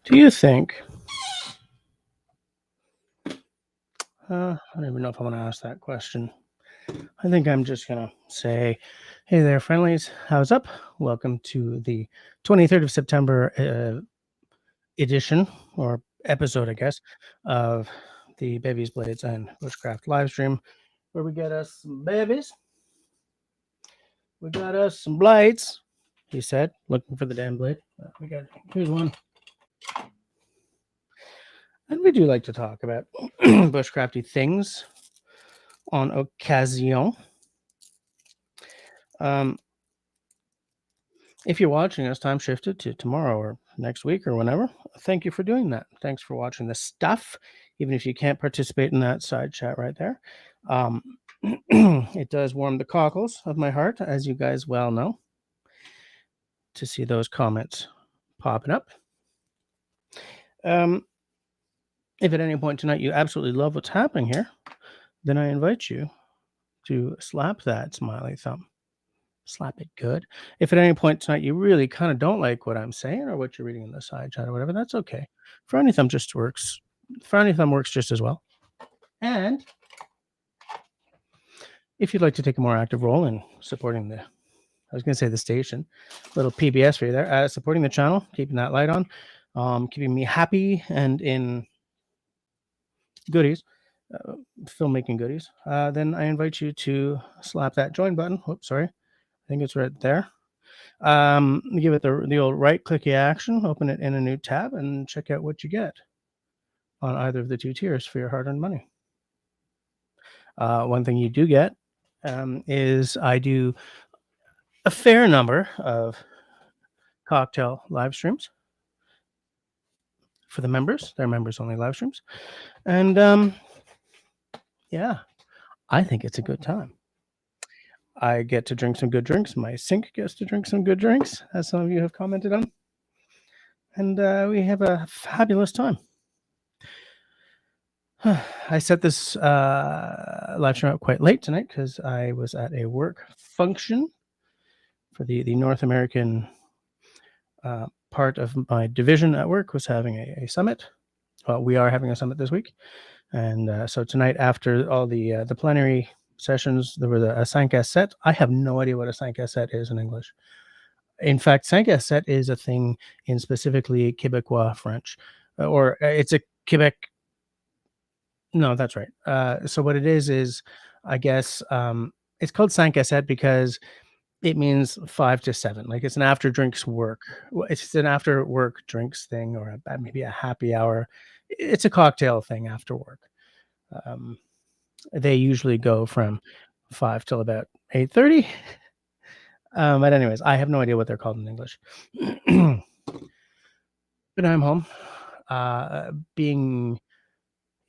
Do you think? I don't even know if I want to ask that question. I think I'm just gonna say, "Hey there, friendlies. How's up? Welcome to the 23rd of September edition or episode, I guess, of the Bevies, Blades, and Bushcraft live stream, where we get us some bevies, we got us some blades." He said, looking for the damn blade. Here's one. And we do like to talk about bushcrafty things on occasion. If you're watching us, time shifted to tomorrow or next week or whenever. Thank you for doing that. Thanks for watching the stuff, even if you can't participate in that side chat right there. It does warm the cockles of my heart, as you guys well know, to see those comments popping up. If at any point tonight you absolutely love what's happening here, then I invite you to slap that smiley thumb. Slap it good. If at any point tonight you really kind of don't like what I'm saying or what you're reading in the side chat or whatever, that's okay. Frowny thumb just works. Frowny thumb works just as well. And if you'd like to take a more active role in supporting the, I was going to say the station, little PBS for you there, supporting the channel, keeping that light on, keeping me happy and in goodies, filmmaking goodies, then I invite you to slap that join button. Whoops, sorry. I think it's right there. Give it the old right clicky action, open it in a new tab, and check out what you get on either of the two tiers for your hard-earned money. One thing you do get is I do a fair number of cocktail live streams for the members. They're members-only live streams. And yeah, I think it's a good time. I get to drink some good drinks. My sink gets to drink some good drinks, as some of you have commented on. And we have a fabulous time. I set this live stream up quite late tonight because I was at a work function for the North American part of my division at work was having a summit. Well, we are having a summit this week. And so tonight, after all the plenary sessions, there was a 5 Sept. I have no idea what a 5 Sept is in English. In fact, 5 Sept is a thing in specifically Quebecois French, or it's a Quebec. No, that's right. So what it is I guess it's called 5 Sept because it means 5 to 7. Like it's an after drinks work. It's an after work drinks thing, or maybe a happy hour. It's a cocktail thing after work. They usually go from 5 till about 8:30. But anyways, I have no idea what they're called in English. But I'm home, being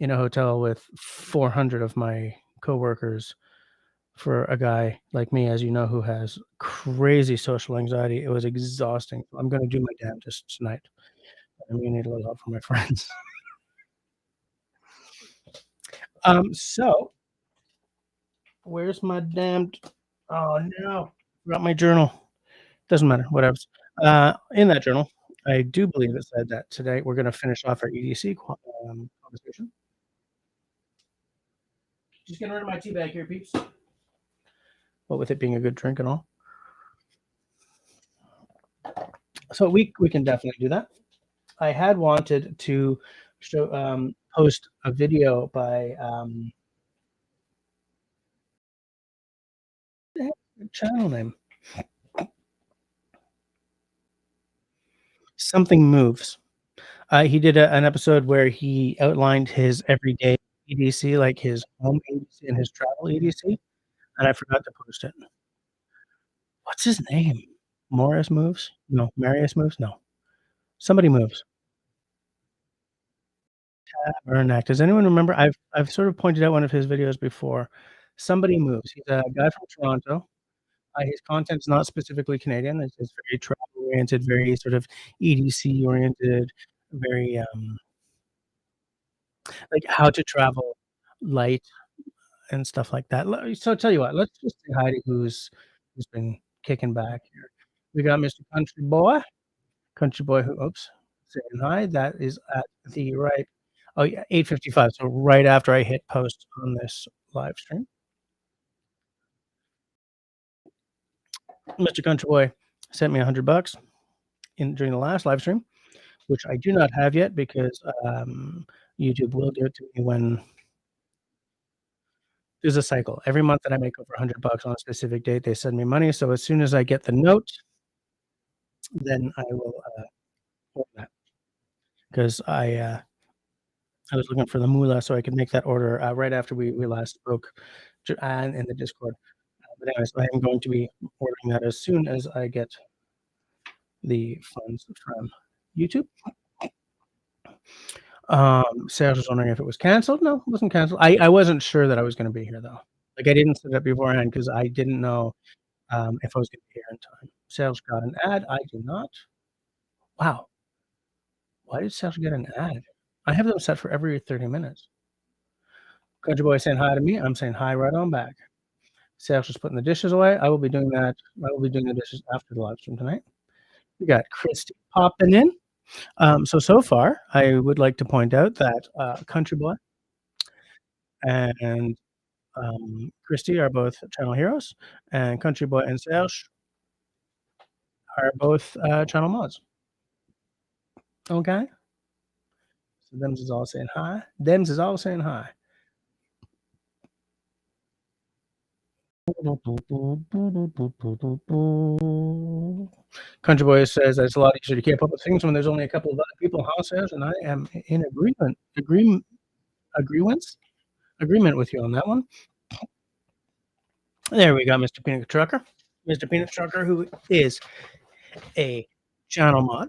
in a hotel with 400 of my coworkers. For a guy like me, as you know, who has crazy social anxiety, it was exhausting. I'm going to do my damnedest tonight. I'm going to need a little help from my friends. So where's my damned? Oh no, forgot my journal. Doesn't matter. Whatever. In that journal, I do believe it said that today we're going to finish off our EDC conversation. Just getting rid of my tea bag here, peeps. What with it being a good drink and all. So we can definitely do that. I had wanted to show post a video by channel name. Something Moves. He did an episode where he outlined his everyday EDC, like his home EDC and his travel EDC, and I forgot to post it. What's his name? Morris Moves? No. Marius Moves? No. Somebody Moves. Tabernac. Does anyone remember? I've sort of pointed out one of his videos before. Somebody Moves. He's a guy from Toronto. His content's not specifically Canadian. It's very travel-oriented, very sort of EDC-oriented, very, like how to travel light and stuff like that. So tell you what, let's just say hi to who's been kicking back here. We got Mr. Country Boy who oops, saying hi. That is at the right. Oh yeah, 8:55. So right after I hit post on this live stream, Mr. Country Boy sent me $100 in during the last live stream, which I do not have yet because YouTube will do it to me when there's a cycle. Every month that I make over $100 on a specific date, they send me money. So as soon as I get the note, then I will order that because I was looking for the moolah so I could make that order right after we last spoke and in the Discord. But anyways, I am going to be ordering that as soon as I get the funds from YouTube. Serge was wondering if it was canceled. No, it wasn't canceled. I wasn't sure that I was gonna be here, though. Like, I didn't set it up beforehand because I didn't know, if I was gonna be here in time. Serge got an ad, I do not. Wow, why did Serge get an ad? I have them set for every 30 minutes. Country Boy saying hi to me, I'm saying hi right on back. Serge is putting the dishes away. I will be doing that. I will be doing the dishes after the live stream tonight. We got Christy popping in. So far, I would like to point out that, Country Boy and Christy are both channel heroes, and Country Boy and Serge are both channel mods. Okay, so Dems is all saying hi. Dems is all saying hi. Country Boy says that it's a lot easier to keep up with things when there's only a couple of other people, huh, Serge? And I am in agreement with you on that one. There we go, Mr. Peanut Trucker. Mr. Peanut Trucker, who is a channel mod.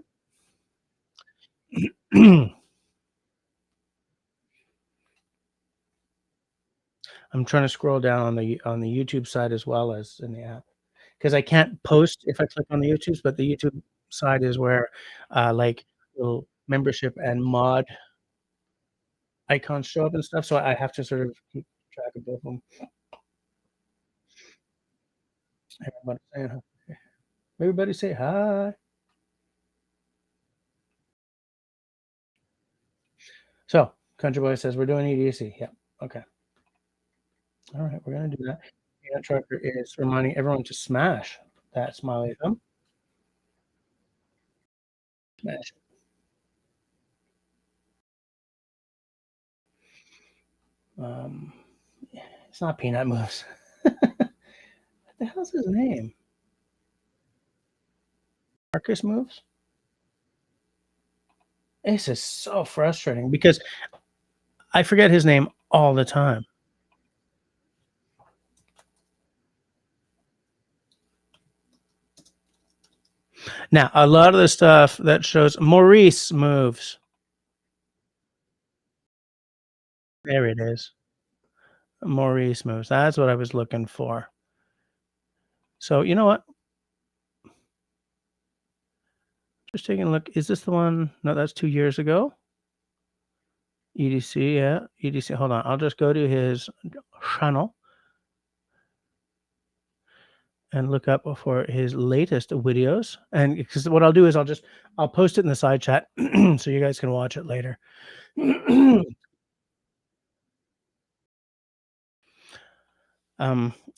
I'm trying to scroll down on the YouTube side as well as in the app because I can't post if I click on the YouTubes, but the YouTube side is where like little membership and mod icons show up and stuff. So I have to sort of keep track of both of them. Everybody saying hi. Everybody say hi. So Country Boy says we're doing EDC. Yeah. Okay. All right, we're gonna do that. Peanut Trucker is reminding everyone to smash that smiley thumb. Smash it. It's not Peanut Moves. What the hell's his name? Marcus Moves? This is so frustrating because I forget his name all the time. Now, a lot of the stuff that shows Maurice Moves. There it is. Maurice Moves. That's what I was looking for. So, you know what? Just taking a look. Is this the one? No, that's 2 years ago. EDC, yeah. EDC. Hold on. I'll just go to his channel and look up for his latest videos. And because what I'll do is I'll post it in the side chat so you guys can watch it later.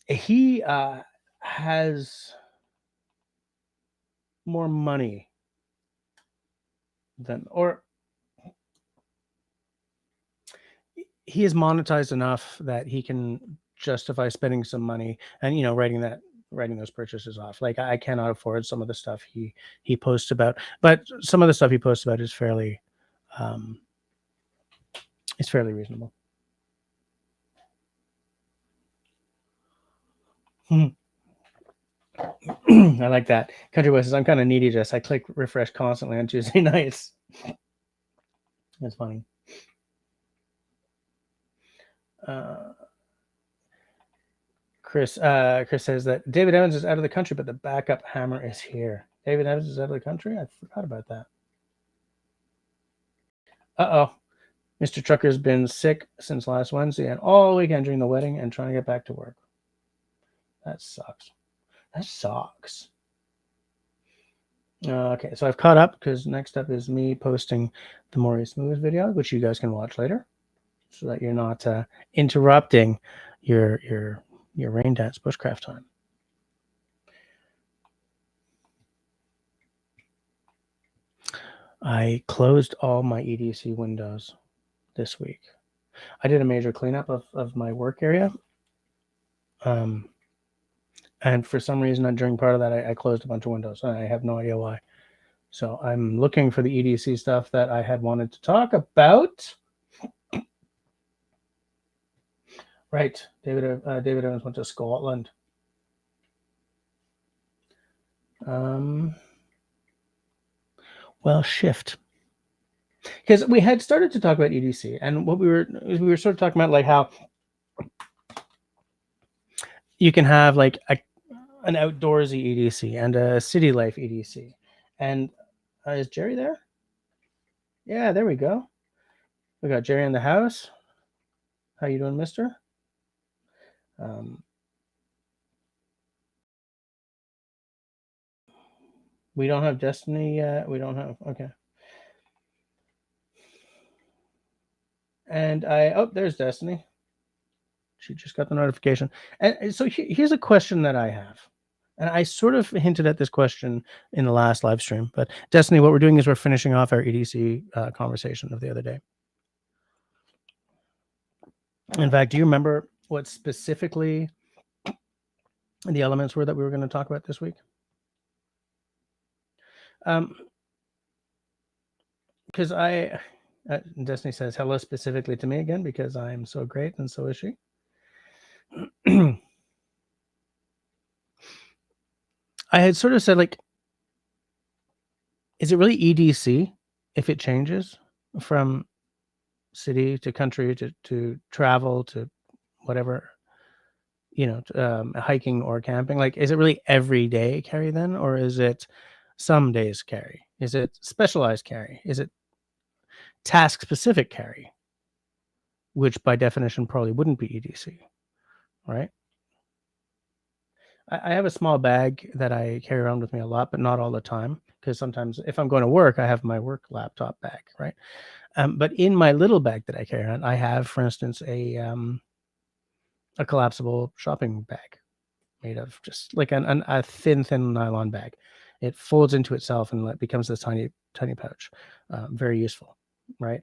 He has more money than, or he is monetized enough that he can justify spending some money and writing those purchases off. Like I cannot afford some of the stuff he posts about, but some of the stuff he posts about is fairly reasonable. I like that. Country Boy says, I'm kind of needy, Jess. I click refresh constantly on Tuesday nights. That's funny. Chris says that David Evans is out of the country, but the backup hammer is here. David Evans is out of the country? I forgot about that. Uh-oh. Mr. Trucker's been sick since last Wednesday and all weekend during the wedding and trying to get back to work. That sucks. That sucks. Okay, so I've caught up because next up is me posting the Maurice Moves video, which you guys can watch later, so that you're not interrupting your rain dance bushcraft time. I closed all my EDC windows this week. I did a major cleanup of my work area. And for some reason, during part of that, I closed a bunch of windows. And I have no idea why. So I'm looking for the EDC stuff that I had wanted to talk about. Right, David Evans went to Scotland. Well, shift, because we had started to talk about EDC, and what we were sort of talking about, like how you can have like an outdoorsy EDC and a city life EDC. And is Jerry there? Yeah, there we go. We got Jerry in the house. How you doing, mister? We don't have Destiny yet. We don't have, okay. And there's Destiny. She just got the notification. And so here's a question that I have. And I sort of hinted at this question in the last live stream, but Destiny, what we're doing is we're finishing off our EDC conversation of the other day. In fact, do you remember what specifically the elements were that we were going to talk about this week? Because Destiny says hello specifically to me again because I'm so great and so is she. I had sort of said, like, is it really EDC if it changes from city to country to travel to whatever, hiking or camping? Like, is it really every day carry then, or is it some days carry? Is it specialized carry? Is it task specific carry, which by definition probably wouldn't be EDC, right? I have a small bag that I carry around with me a lot, but not all the time, because sometimes if I'm going to work, I have my work laptop bag, right? But in my little bag that I carry around, I have, for instance, a collapsible shopping bag made of just like a thin nylon bag. It folds into itself and it becomes this tiny pouch. Very useful, right?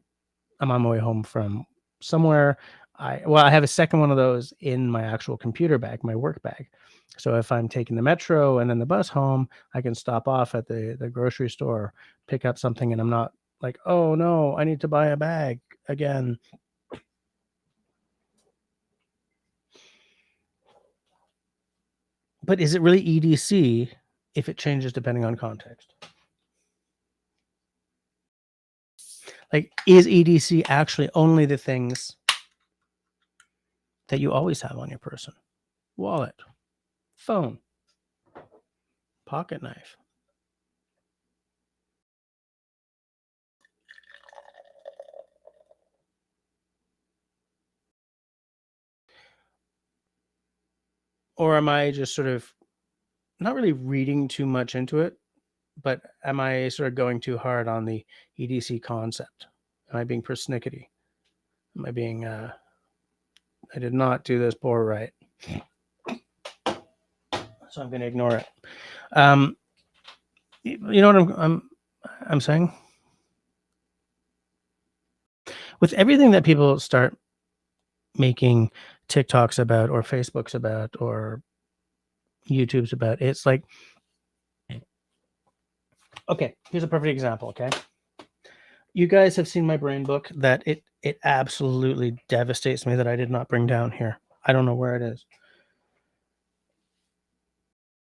I'm on my way home from somewhere. I have a second one of those in my actual computer bag, my work bag. So if I'm taking the metro and then the bus home, I can stop off at the grocery store, pick up something, and I'm not like, oh no, I need to buy a bag again. But is it really EDC if it changes depending on context? Like, is EDC actually only the things that you always have on your person? Wallet, phone, pocket knife. Or am I just sort of not really reading too much into it, but am I sort of going too hard on the EDC concept? Am I being persnickety? Am I being, I did not do this board right, so I'm going to ignore it. You know what I'm saying? With everything that people start making TikToks about or Facebooks about or YouTube's about, it's like, okay, here's a perfect example, okay? You guys have seen my brain book that it absolutely devastates me that I did not bring down here. I don't know where it is.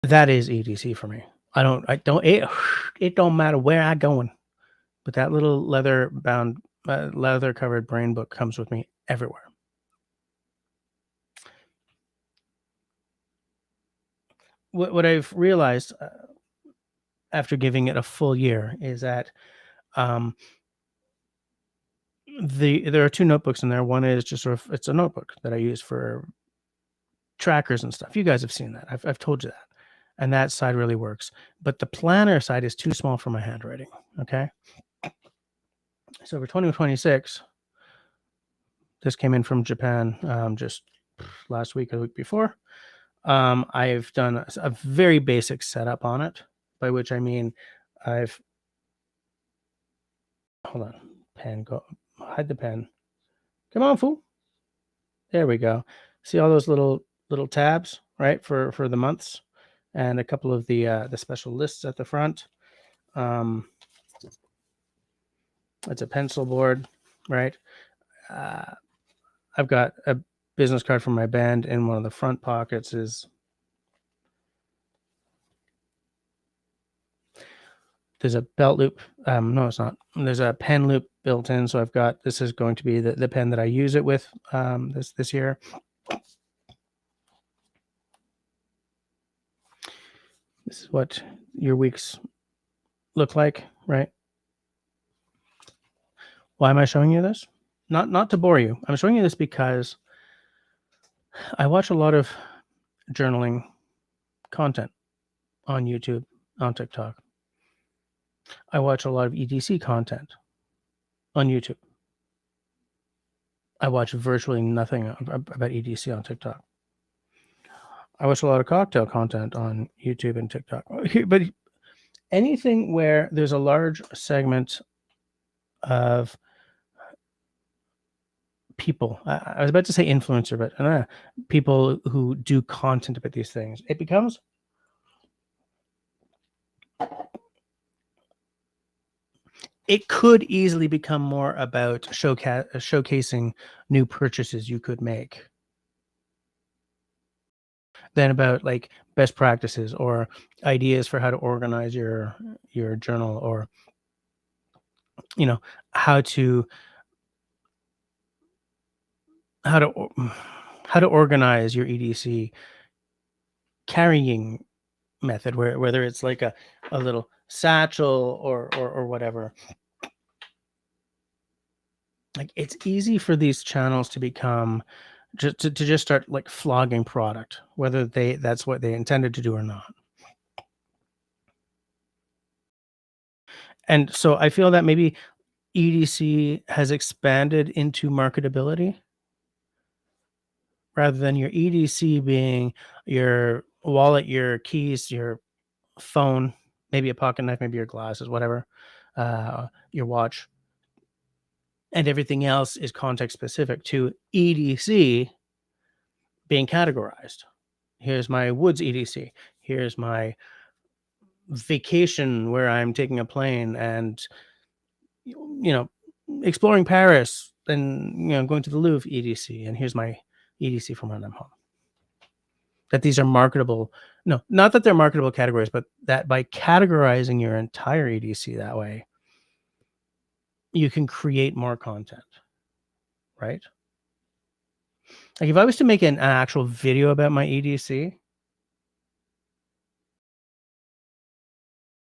That is EDC for me. It don't matter where I going, but that little leather covered brain book comes with me everywhere. What I've realized after giving it a full year is that there are two notebooks in there. One is just sort of, it's a notebook that I use for trackers and stuff. You guys have seen that. I've told you that. and that side really works. But the planner side is too small for my handwriting. Okay. So for 2026, this came in from Japan just last week or the week before. I've done a very basic setup on it, by which I mean I've hold on, pen, go hide the pen. Come on, fool. There we go. See all those little tabs, right, for the months, and a couple of the special lists at the front. It's a pencil board, right? Uh, I've got a business card from my band in one of the front pockets. There's a belt loop. No, it's not. There's a pen loop built in. So I've got, this is going to be the pen that I use it with this year. This is what your weeks look like, right? Why am I showing you this? Not to bore you. I'm showing you this because I watch a lot of journaling content on YouTube, on TikTok. I watch a lot of EDC content on YouTube. I watch virtually nothing about EDC on TikTok. I watch a lot of cocktail content on YouTube and TikTok. But anything where there's a large segment of people, I was about to say influencer, but people who do content about these things, it could easily become more about showcasing new purchases you could make than about like best practices or ideas for how to organize your journal, or you know how to how to how to organize your EDC carrying method, whether it's like a little satchel or whatever. Like, it's easy for these channels to become to just start like flogging product, whether that's what they intended to do or not. And so I feel that maybe EDC has expanded into marketability rather than your EDC being your wallet, your keys, your phone, maybe a pocket knife, maybe your glasses, whatever, your watch, and everything else is context specific to EDC being categorized. Here's my woods EDC. Here's my vacation where I'm taking a plane and exploring Paris and going to the Louvre EDC. And here's my EDC from when I'm home. That these are marketable. No, not that they're marketable categories, but that by categorizing your entire EDC that way, you can create more content, right? Like if I was to make an actual video about my EDC,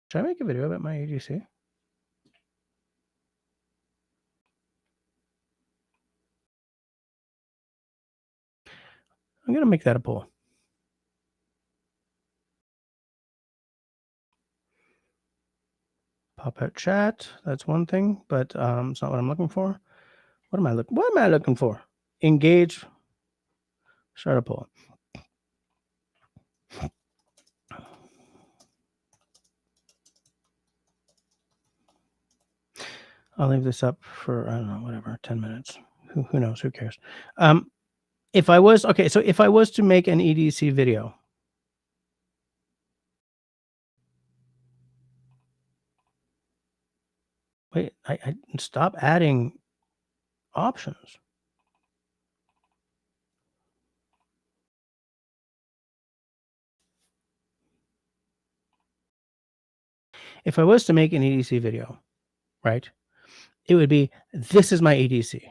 should I make a video about my EDC? I'm going to make that a poll. Pop out chat. That's one thing, but it's not what I'm looking for. What am I looking for? Engage. Start a poll. I'll leave this up for, I don't know, whatever, 10 minutes. Who knows? Who cares? If I was to make an EDC video, wait, I stop adding options. If I was to make an EDC video, right, it would be, this is my EDC.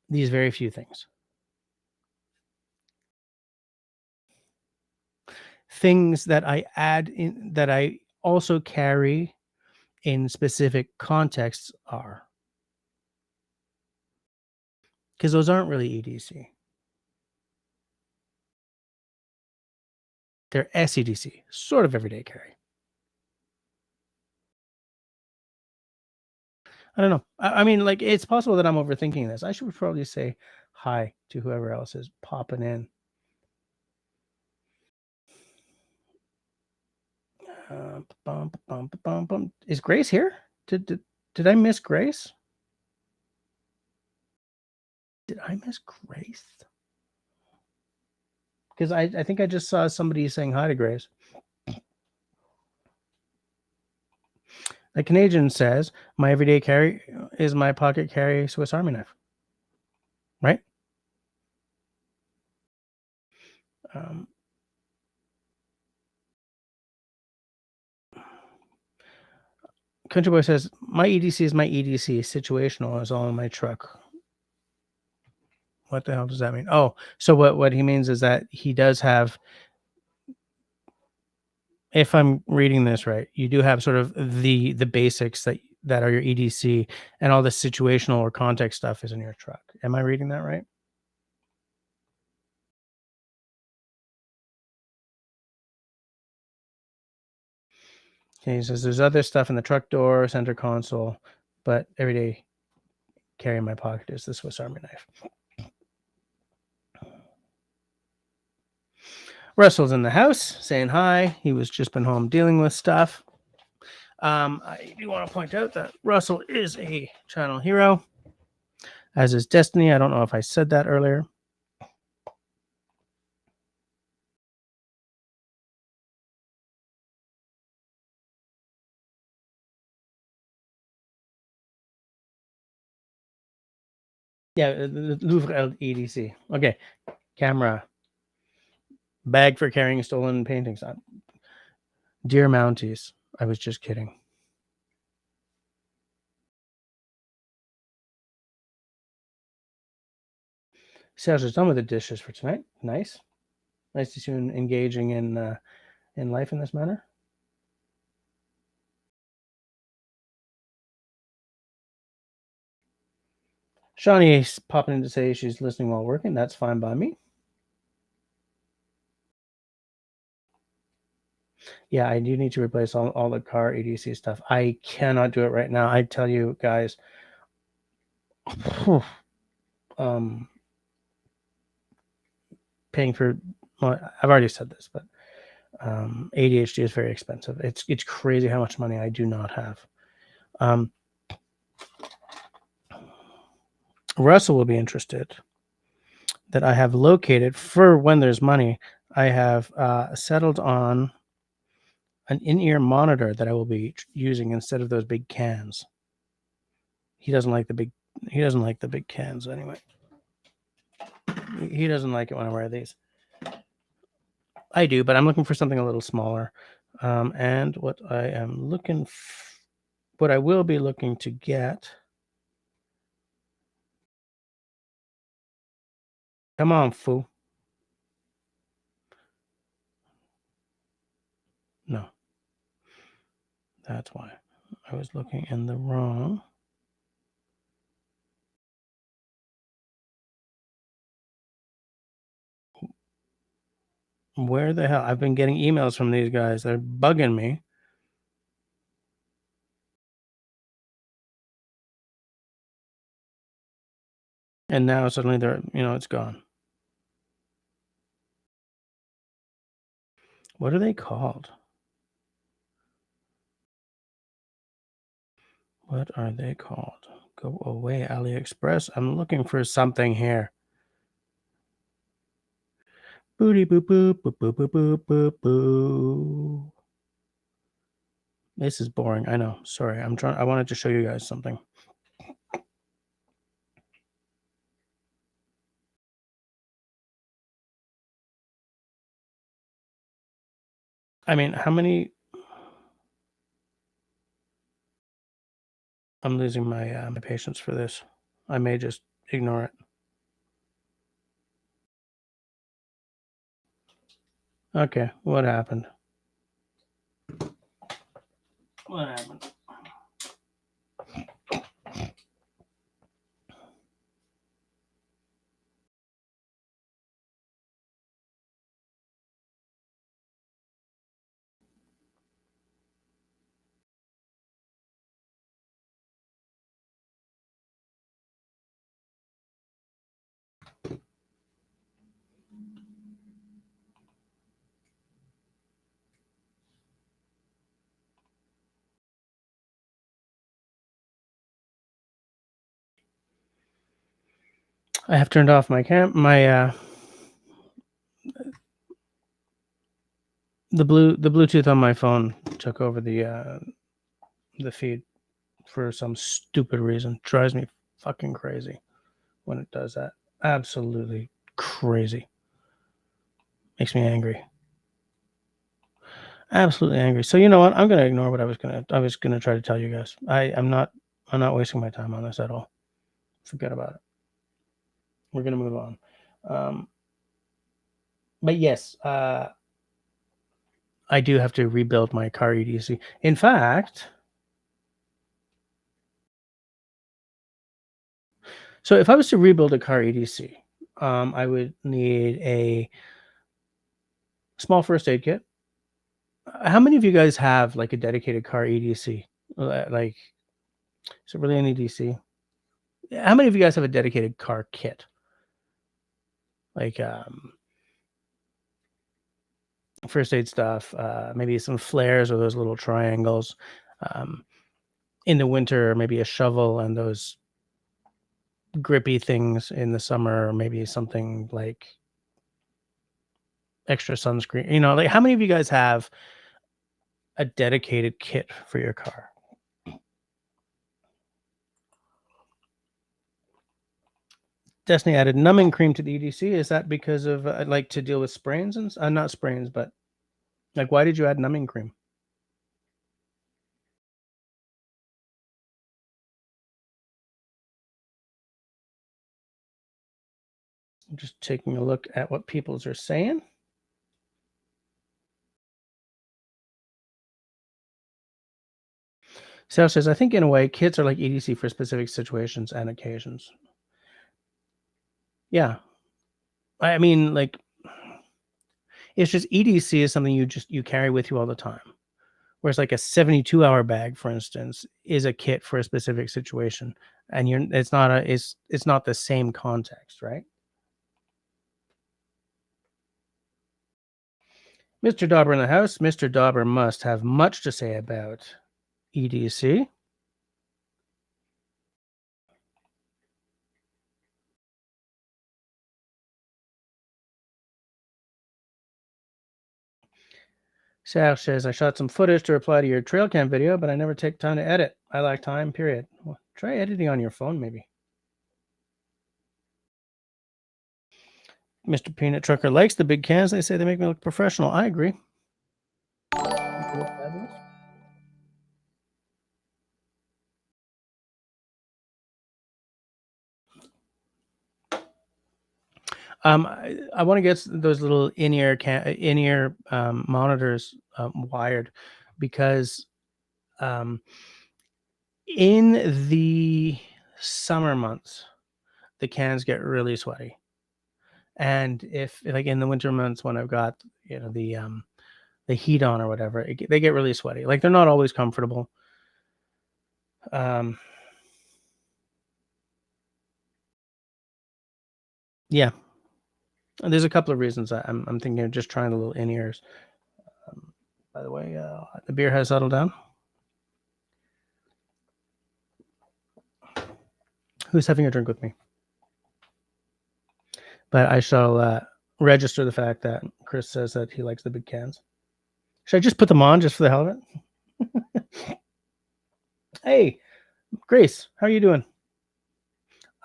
These very few things. Things that I add in, that I also carry in specific contexts are. Because those aren't really EDC. They're SEDC, sort of everyday carry. I don't know. I mean, like, it's possible that I'm overthinking this. I should probably say hi to whoever else is popping in. Is Grace here? Did I miss Grace? Did I miss Grace? Because I think I just saw somebody saying hi to Grace. The Canadian says, my everyday carry is my pocket carry Swiss Army knife. Right? Country Boy says, my EDC is my EDC. Situational is all in my truck. What the hell does that mean? Oh, so what he means is that he does have, if I'm reading this right, you do have sort of the basics that are your EDC, and all the situational or context stuff is in your truck. Am I reading that right? Okay, he says there's other stuff in the truck door, center console, but everyday carry in my pocket is the Swiss Army knife. Russell's in the house saying hi. He was just been home dealing with stuff. I do want to point out that Russell is a channel hero, as is Destiny. I don't know if I said that earlier. Yeah, the Louvre EDC. Okay, camera. Bag for carrying stolen paintings. Dear Mounties. I was just kidding. Serge is done with the dishes for tonight. Nice. Nice to see you engaging in life in this manner. Shawnee's popping in to say she's listening while working. That's fine by me. Yeah, I do need to replace all the car EDC stuff. I cannot do it right now. I tell you guys, paying for, well, I've already said this, but ADHD is very expensive. It's crazy how much money I do not have. Russell will be interested that I have located, for when there's money, I have settled on an in-ear monitor that I will be using instead of those big cans. He doesn't like the big cans anyway. He doesn't like it when I wear these. I do, but I'm looking for something a little smaller. And what I will be looking to get. Come on, fool. No. That's why. I was looking in the wrong. Where the hell? I've been getting emails from these guys. They're bugging me. And now suddenly it's gone. What are they called? What are they called? Go away, AliExpress. I'm looking for something here. Booty boop boop boop boop boop boop boop boo. This is boring. I know. Sorry. I wanted to show you guys something. I mean, how many? I'm losing my my patience for this. I may just ignore it. Okay, what happened? What happened? I have turned off my the Bluetooth on my phone took over the feed for some stupid reason. Drives me fucking crazy when it does that. Absolutely crazy. Makes me angry. Absolutely angry. So you know what? I'm gonna ignore what I was gonna try to tell you guys. I'm not wasting my time on this at all. Forget about it. We're gonna move on. But yes, I do have to rebuild my car EDC. In fact, so if I was to rebuild a car EDC, I would need a small first aid kit. How many of you guys have like a dedicated car EDC? Like, is it really an EDC? How many of you guys have a dedicated car kit? Like, first aid stuff, maybe some flares or those little triangles. Um, in the winter, maybe a shovel and those grippy things in the summer, or maybe something like extra sunscreen. You know, like how many of you guys have a dedicated kit for your car? Destiny added numbing cream to the EDC. Is that because of like to deal with sprains and not sprains, but like why did you add numbing cream? I'm just taking a look at what people's are saying. Sal says, I think in a way, kits are like EDC for specific situations and occasions. Yeah. I mean, like, it's just EDC is something you carry with you all the time. Whereas like a 72-hour bag, for instance, is a kit for a specific situation. And it's not the same context, right? Mr. Dauber in the house. Mr. Dauber must have much to say about EDC. Sal says, I shot some footage to reply to your trail cam video, but I never take time to edit. I lack time, period. Well, try editing on your phone, maybe. Mr. Peanut Trucker likes the big cans. They say they make me look professional. I agree. I want to get those little in-ear monitors wired because in the summer months the cans get really sweaty, and if like in the winter months when I've got the heat on or whatever, they get really sweaty. Like they're not always comfortable. Um, yeah, there's a couple of reasons I'm thinking of just trying the little in-ears. By the way, the beer has settled down. Who's having a drink with me? But I shall register the fact that Chris says that he likes the big cans. Should I just put them on just for the hell of it? Hey, Grace, how are you doing?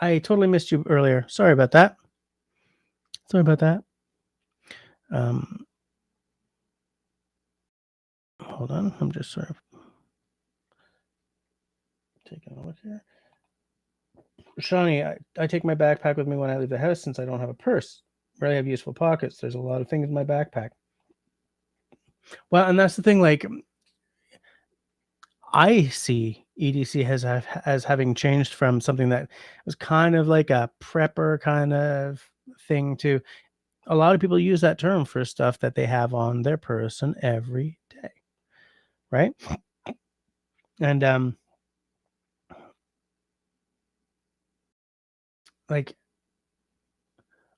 I totally missed you earlier. Sorry about that. Sorry about that. Hold on. I'm just sort of taking a look here. Shawnee, I take my backpack with me when I leave the house since I don't have a purse. Rarely have useful pockets. There's a lot of things in my backpack. Well, and that's the thing. Like, I see EDC as having changed from something that was kind of like a prepper kind of thing to a lot of people use that term for stuff that they have on their person every day, right? And like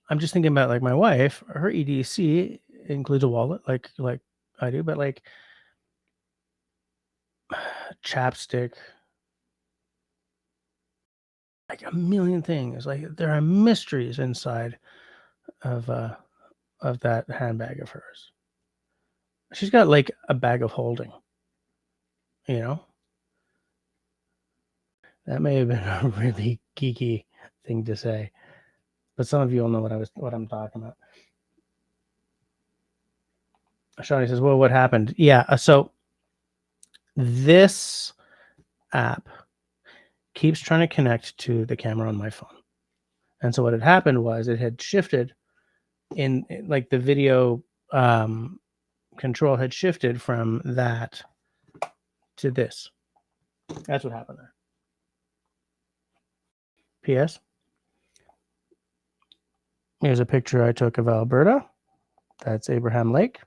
I'm just thinking about like my wife, her EDC includes a wallet, like I do, but like chapstick, like a million things. Like there are mysteries inside of that handbag of hers. She's got like a bag of holding, you know? That may have been a really geeky thing to say, but some of you will know what I'm talking about. Shawnee says, "Well, what happened?" Yeah, so this app keeps trying to connect to the camera on my phone, and so what had happened was it had shifted in like the video control had shifted from that to this. That's what happened there. P.S. Here's a picture I took of Alberta. That's Abraham Lake.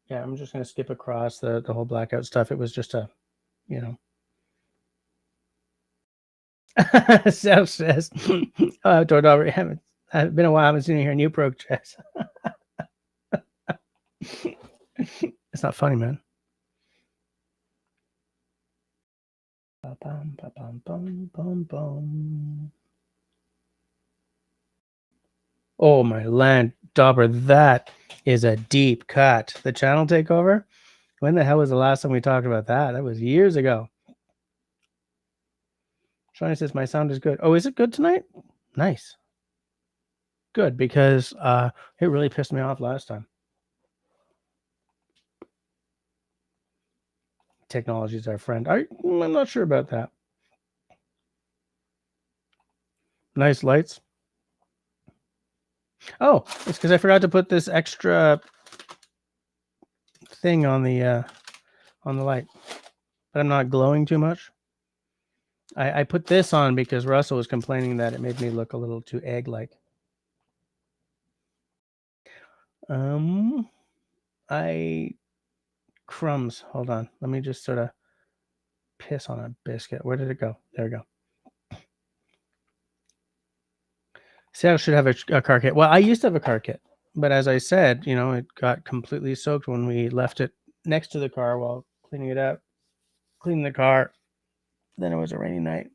Yeah, I'm just going to skip across the whole blackout stuff. It was just a, you know. Self says, oh, Dordobber, haven't been a while. I haven't seen you here. New progress. It's not funny, man. Oh, my land, Dauber, that is a deep cut. The channel takeover? When the hell was the last time we talked about that? That was years ago. Shawnee says, my sound is good. Oh, is it good tonight? Nice. Good, because it really pissed me off last time. Technology is our friend. I'm not sure about that. Nice lights. Oh, it's because I forgot to put this extra thing on the light, but I'm not glowing too much. I put this on because Russell was complaining that it made me look a little too egg-like. Crumbs. Hold on. Let me just sort of piss on a biscuit. Where did it go? There we go. Seattle should have a car kit. Well, I used to have a car kit, but as I said, you know, it got completely soaked when we left it next to the car while cleaning it up, cleaning the car. Then it was a rainy night.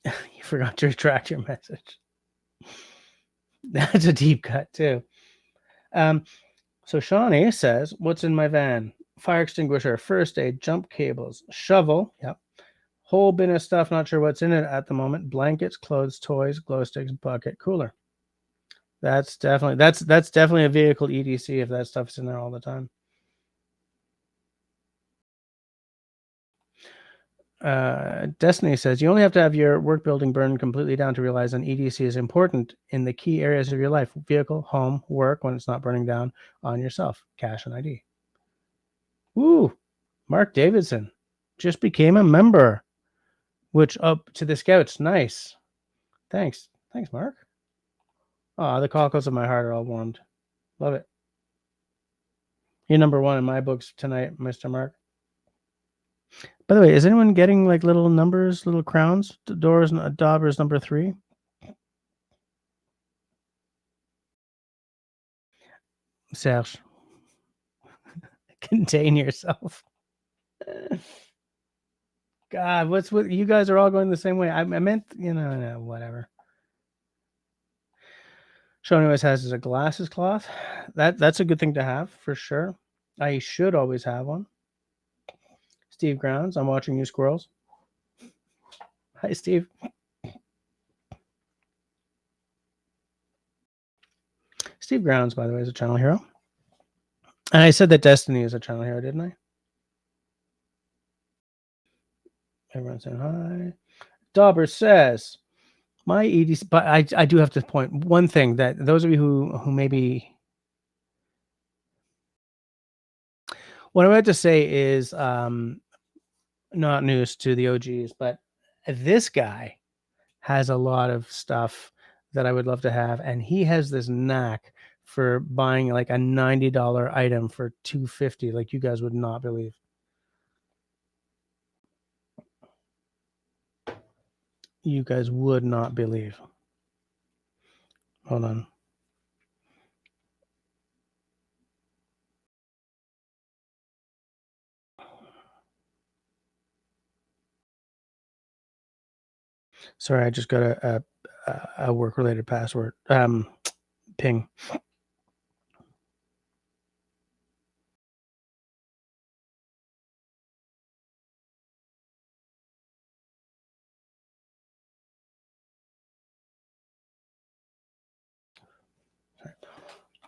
You forgot to retract your message. That's a deep cut too. So Shawnee says, what's in my van? Fire extinguisher, first aid, jump cables, shovel. Yep. Whole bin of stuff. Not sure what's in it at the moment. Blankets, clothes, toys, glow sticks, bucket, cooler. That's definitely a vehicle EDC if that stuff's in there all the time. Destiny says you only have to have your work building burned completely down to realize an EDC is important in the key areas of your life: vehicle, home, work, when it's not burning down on yourself. Cash and ID. Woo! Mark Davidson just became a member, which up to the Scouts. Nice. Thanks, Mark. Oh, the cockles of my heart are all warmed. Love it. You're number one in my books tonight, Mr. Mark. By the way, is anyone getting like little numbers, little crowns? Dauber's number 3. Serge, contain yourself. God, what's with you guys are all going the same way? I meant, no, whatever. Shoni always has a glasses cloth. That's a good thing to have for sure. I should always have one. Steve Grounds, I'm watching you, squirrels. Hi, Steve. Steve Grounds, by the way, is a channel hero. And I said that Destiny is a channel hero, didn't I? Everyone's saying hi. Dauber says, my EDC, but I do have to point one thing that those of you who maybe, what I'm about to say is not news to the OGs, but this guy has a lot of stuff that I would love to have, and he has this knack for buying like a $90 item for $250, like you guys would not believe. You guys would not believe. Hold on. Sorry, I just got a work-related password ping.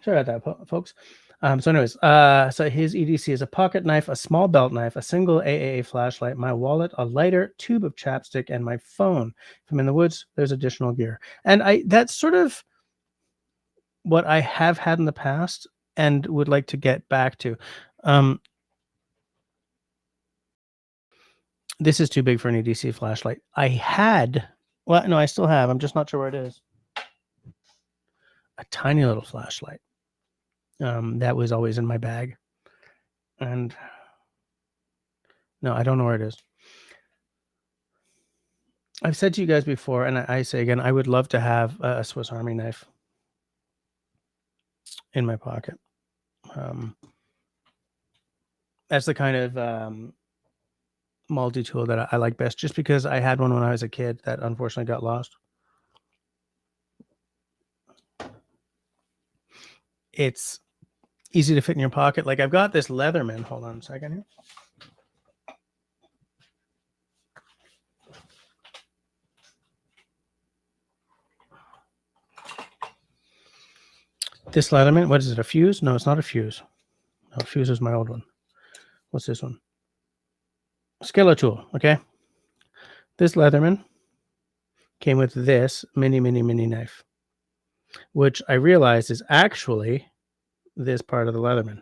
Sorry about that, folks. So anyways, so his EDC is a pocket knife, a small belt knife, a single AAA flashlight, my wallet, a lighter, tube of chapstick, and my phone. If I'm in the woods, there's additional gear. And that's sort of what I have had in the past and would like to get back to. This is too big for an EDC flashlight. Well, no, I still have. I'm just not sure where it is. A tiny little flashlight. That was always in my bag. And no, I don't know where it is. I've said to you guys before, and I say again, I would love to have a Swiss Army knife in my pocket. That's the kind of multi-tool that I like best, just because I had one when I was a kid that unfortunately got lost. It's easy to fit in your pocket. Like I've got this Leatherman. Hold on a second here. This Leatherman, what is it, a fuse? No, it's not a fuse. No, fuse is my old one. What's this one? Skillet tool, okay? This Leatherman came with this mini knife, which I realized is actually this part of the Leatherman.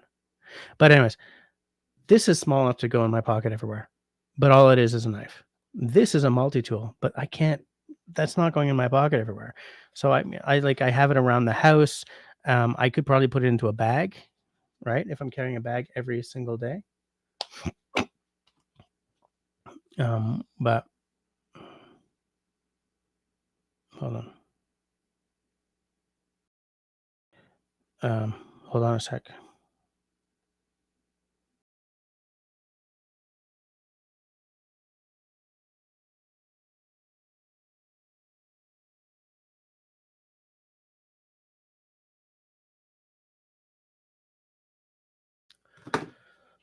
But anyways, this is small enough to go in my pocket everywhere, but all it is a knife. This is a multi-tool, but I can't, that's not going in my pocket everywhere. So I have it around the house. I could probably put it into a bag, right? If I'm carrying a bag every single day. But hold on. Hold on a sec.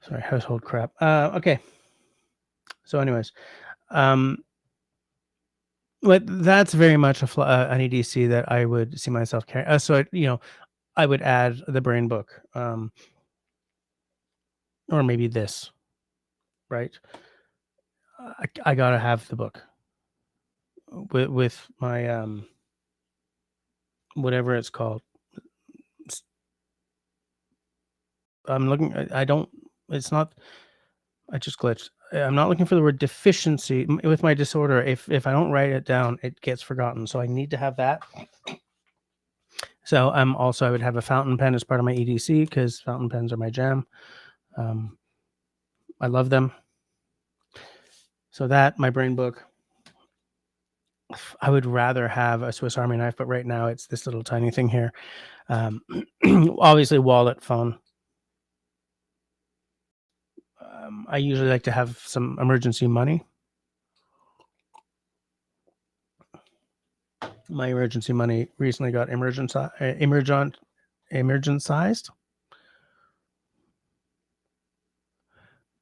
Sorry, household crap. Okay. So anyways, but that's very much an EDC that I would see myself carrying. So, I would add the brain book, or maybe this, right? I gotta have the book with my whatever it's called. I'm looking. I don't. It's not. I just glitched. I'm not looking for the word deficiency with my disorder. If I don't write it down, it gets forgotten. So I need to have that. So also I would have a fountain pen as part of my EDC because fountain pens are my jam. I love them. So that, my brain book. I would rather have a Swiss Army knife, but right now it's this little tiny thing here. Obviously, wallet, phone. I usually like to have some emergency money. My emergency money recently got emergentized.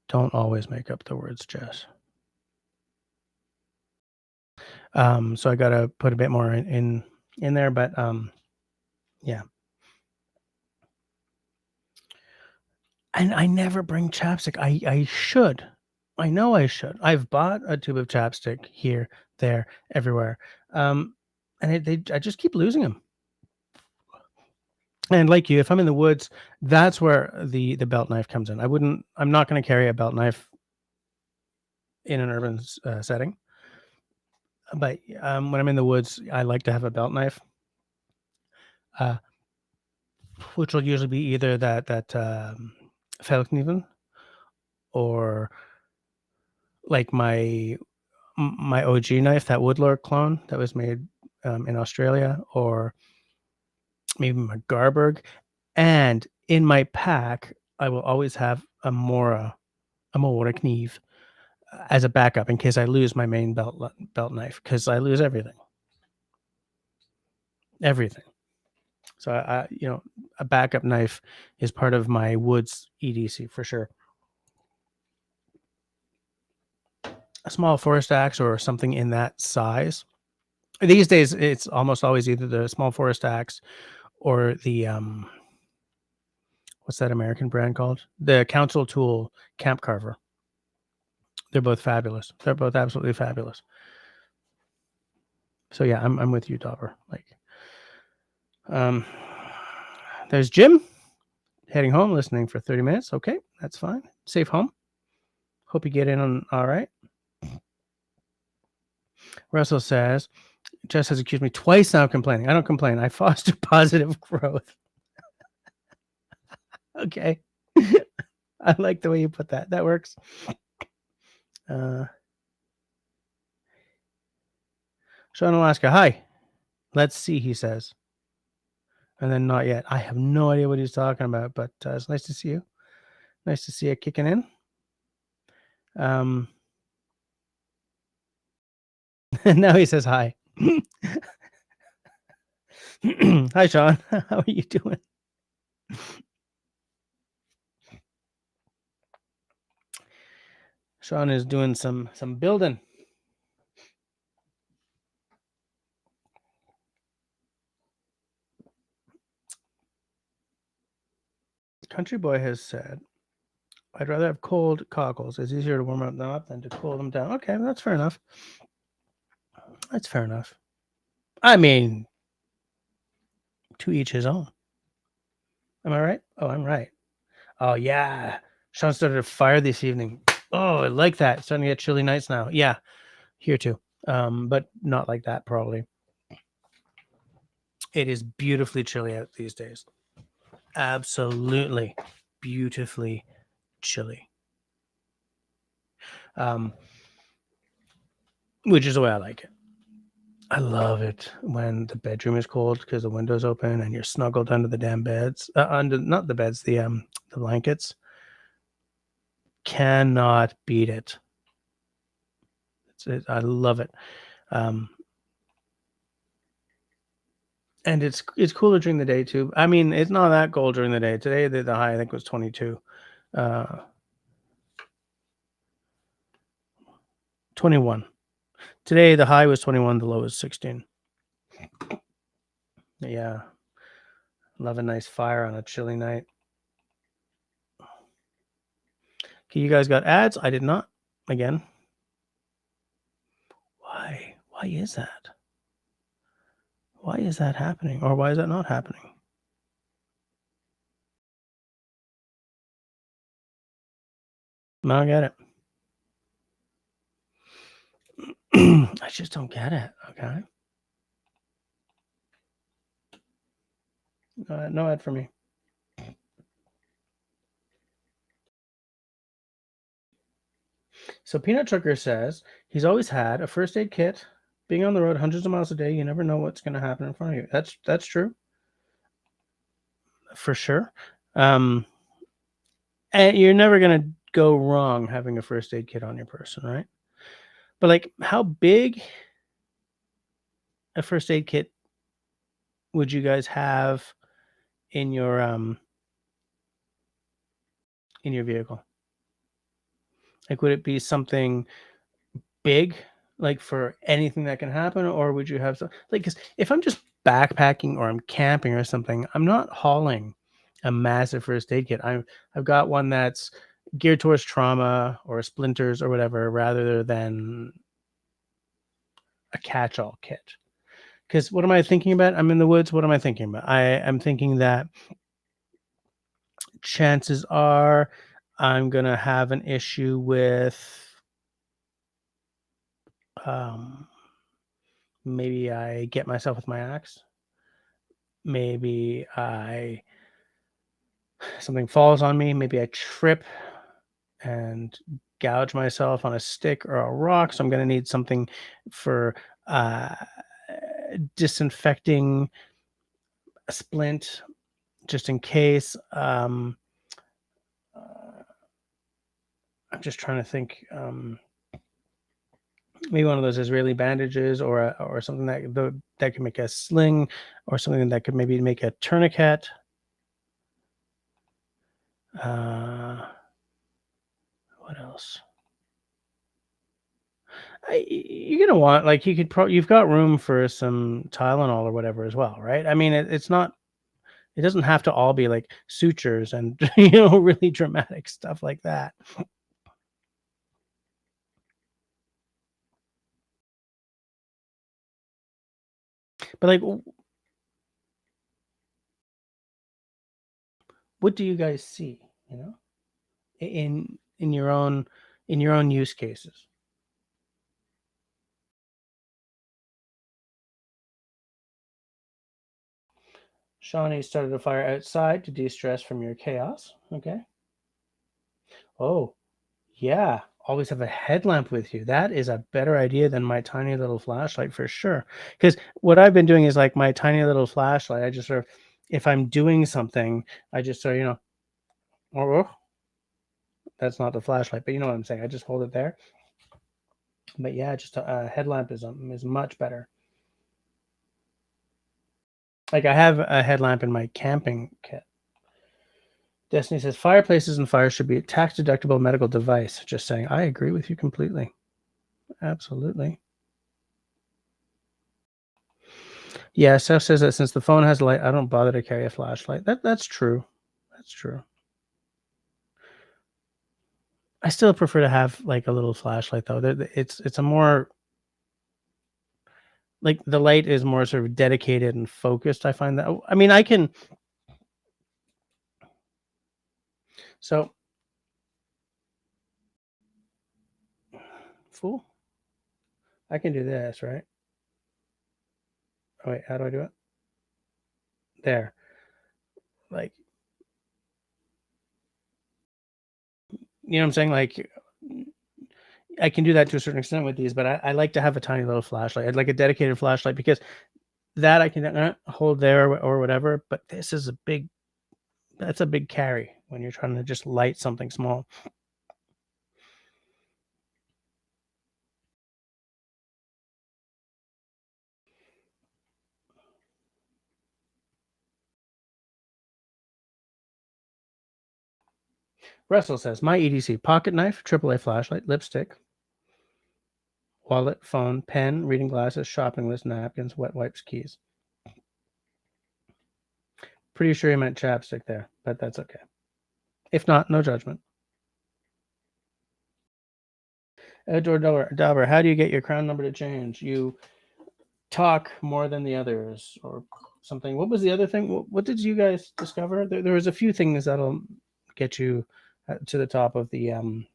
Don't always make up the words, Jess. So I got to put a bit more in there, but yeah. And I never bring chapstick. I should. I know I should. I've bought a tube of chapstick here, there, everywhere. And I just keep losing them. And like you, if I'm in the woods, that's where the belt knife comes in. I'm not going to carry a belt knife in an urban setting. But when I'm in the woods, I like to have a belt knife, which will usually be either that Feldkniven or like my OG knife, that Woodlord clone that was made in Australia, or maybe my Garberg. And in my pack, I will always have a Mora knife, as a backup in case I lose my main belt knife, because I lose everything. Everything. So a backup knife is part of my woods EDC for sure. A small forest axe or something in that size. These days, it's almost always either the small forest axe or the what's that American brand called? The Council Tool Camp Carver. They're both fabulous. They're both absolutely fabulous. So yeah, I'm with you, Dauber. Like, there's Jim heading home, listening for 30 minutes. Okay, that's fine. Safe home. Hope you get in on all right. Russell says, Jess has accused me twice now of complaining. I don't complain. I foster positive growth. Okay. I like the way you put that. That works. Sean Alaska, hi. Let's see, he says. And then not yet. I have no idea what he's talking about, but it's nice to see you. Nice to see you kicking in. Now he says hi. Hi, Sean. How are you doing? Sean is doing some building. Country Boy has said, I'd rather have cold cockles. It's easier to warm them up than to cool them down. Okay, that's fair enough. That's fair enough. I mean, to each his own. Am I right? Oh, I'm right. Oh, yeah. Sean started a fire this evening. Oh, I like that. It's starting to get chilly nights now. Yeah, here too. But not like that, probably. It is beautifully chilly out these days. Absolutely beautifully chilly. Which is the way I like it. I love it when the bedroom is cold because the window's open and you're snuggled under the damn beds. Under not the beds, the blankets. Cannot beat it. I love it. And it's cooler during the day too. I mean, it's not that cold during the day. Today the high I think was 22. 21. Today the high was 21, the low was 16. Yeah. Love a nice fire on a chilly night. Okay, you guys got ads? I did not. Again. Why? Why is that? Why is that happening? Or why is that not happening? I get it. I just don't get it. Okay. No ad for me. So Peanut Trucker says he's always had a first aid kit. Being on the road hundreds of miles a day, you never know what's going to happen in front of you. That's true. For sure. And you're never going to go wrong having a first aid kit on your person, right? But like, how big a first aid kit would you guys have in your vehicle? Like, would it be something big, like for anything that can happen, or would you have some like? Because if I'm just backpacking or I'm camping or something, I'm not hauling a massive first aid kit. I've got one that's geared towards trauma or splinters or whatever, rather than a catch-all kit. Because what am I thinking about? I'm in the woods. What am I thinking about? I'm thinking that chances are I'm gonna have an issue with maybe I get myself with my axe. Maybe something falls on me. Maybe I trip and gouge myself on a stick or a rock. So I'm going to need something for disinfecting a splint just in case. I'm just trying to think. maybe one of those Israeli bandages, or something that can make a sling, or something that could maybe make a tourniquet. What else? You're gonna want, like, you've got room for some Tylenol or whatever as well, right? I mean, it's not. It doesn't have to all be like sutures and really dramatic stuff like that. But like, what do you guys see? You know, in your own use cases. Shawnee started a fire outside to de-stress from your chaos. Okay. Oh, yeah. Always have a headlamp with you. That is a better idea than my tiny little flashlight for sure. Because what I've been doing is, like, my tiny little flashlight, I just sort of, if I'm doing something, I just sort of, oh, that's not the flashlight, but you know what I'm saying. I just hold it there. But yeah, just a headlamp is much better. Like, I have a headlamp in my camping kit. Destiny says fireplaces and fires should be a tax deductible medical device. Just saying, I agree with you completely. Absolutely. Yeah, Seth says that since the phone has light, I don't bother to carry a flashlight. That's true. That's true. I still prefer to have like a little flashlight though. It's a more, like, the light is more sort of dedicated and focused. I find that. I mean, I can. So, fool. I can do this, right? Oh wait, how do I do it? There. Like, you know what I'm saying? Like, I can do that to a certain extent with these, but I like to have a tiny little flashlight. I'd like a dedicated flashlight, because that I can hold there or whatever. But this is a big. That's a big carry when you're trying to just light something small. Russell says, my EDC: pocket knife, AAA flashlight, lipstick, wallet, phone, pen, reading glasses, shopping list, napkins, wet wipes, keys. Pretty sure he meant chapstick there, but that's okay. If not, no judgment. Outdoor Dauber, how do you get your crown number to change? You talk more than the others, or something. What was the other thing? What did you guys discover? There was a few things that'll get you to the top of the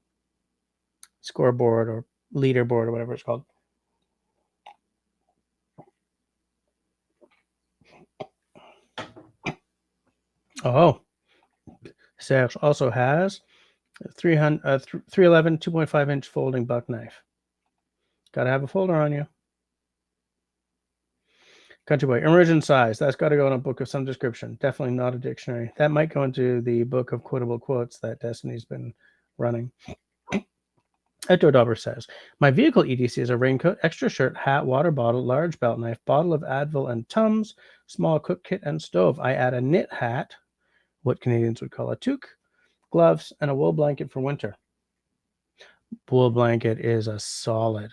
scoreboard or leaderboard or whatever it's called. Oh, Serge also has 311 2.5-inch folding buck knife. Gotta have a folder on you. Country boy, immersion size. That's got to go in a book of some description. Definitely not a dictionary. That might go into the book of quotable quotes that Destiny's been running. Outdoor Dauber says, my vehicle EDC is a raincoat, extra shirt, hat, water bottle, large belt knife, bottle of Advil and Tums, small cook kit, and stove. I add a knit hat, what Canadians would call a toque, gloves, and a wool blanket for winter. Wool blanket is a solid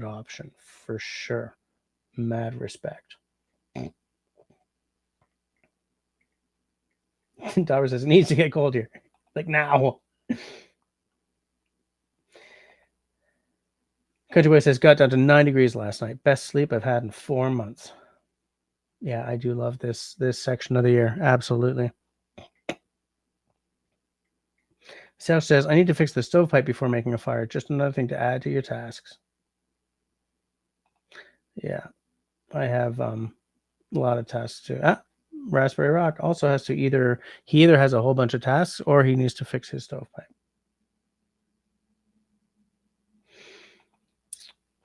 option for sure. Mad respect. Dauber says, it needs to get cold here. Like now. Country Boy says, got down to 9 degrees last night. Best sleep I've had in 4 months. Yeah, I do love this section of the year. Absolutely. South says, I need to fix the stovepipe before making a fire. Just another thing to add to your tasks. Yeah, I have a lot of tasks too. Raspberry Rock also has to either has a whole bunch of tasks, or he needs to fix his stovepipe.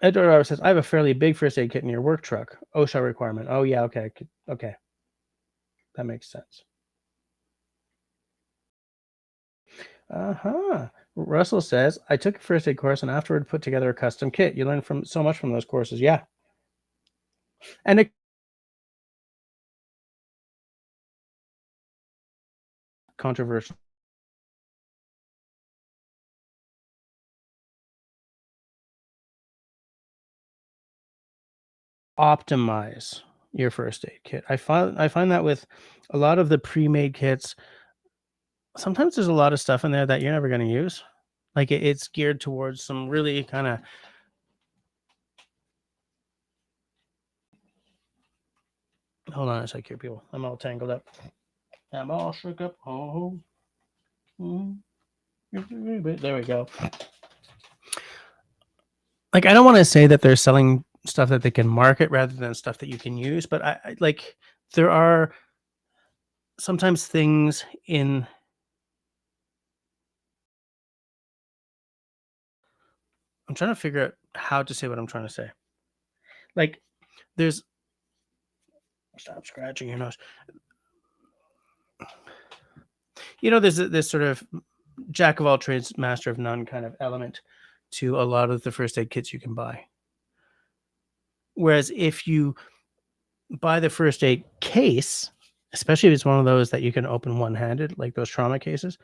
Edward says, I have a fairly big first aid kit in your work truck. OSHA requirement. Oh yeah, okay. That makes sense. Uh-huh. Russell says, I took a first aid course and afterward put together a custom kit. You learn from so much from those courses. Yeah. And it controversial. Optimize your first aid kit. I find that with a lot of the pre-made kits, sometimes there's a lot of stuff in there that you're never going to use. Like it's geared towards some really kind of. Hold on a sec here, people. I'm all tangled up. I'm all shook up. Oh, there we go. Like I don't want to say that they're selling stuff that they can market rather than stuff that you can use, but I like there are sometimes things in. I'm trying to figure out how to say what I'm trying to say. Like there's. Stop scratching your nose. There's this sort of jack of all trades, master of none kind of element to a lot of the first aid kits you can buy. Whereas if you buy the first aid case, especially if it's one of those that you can open one-handed, like those trauma cases,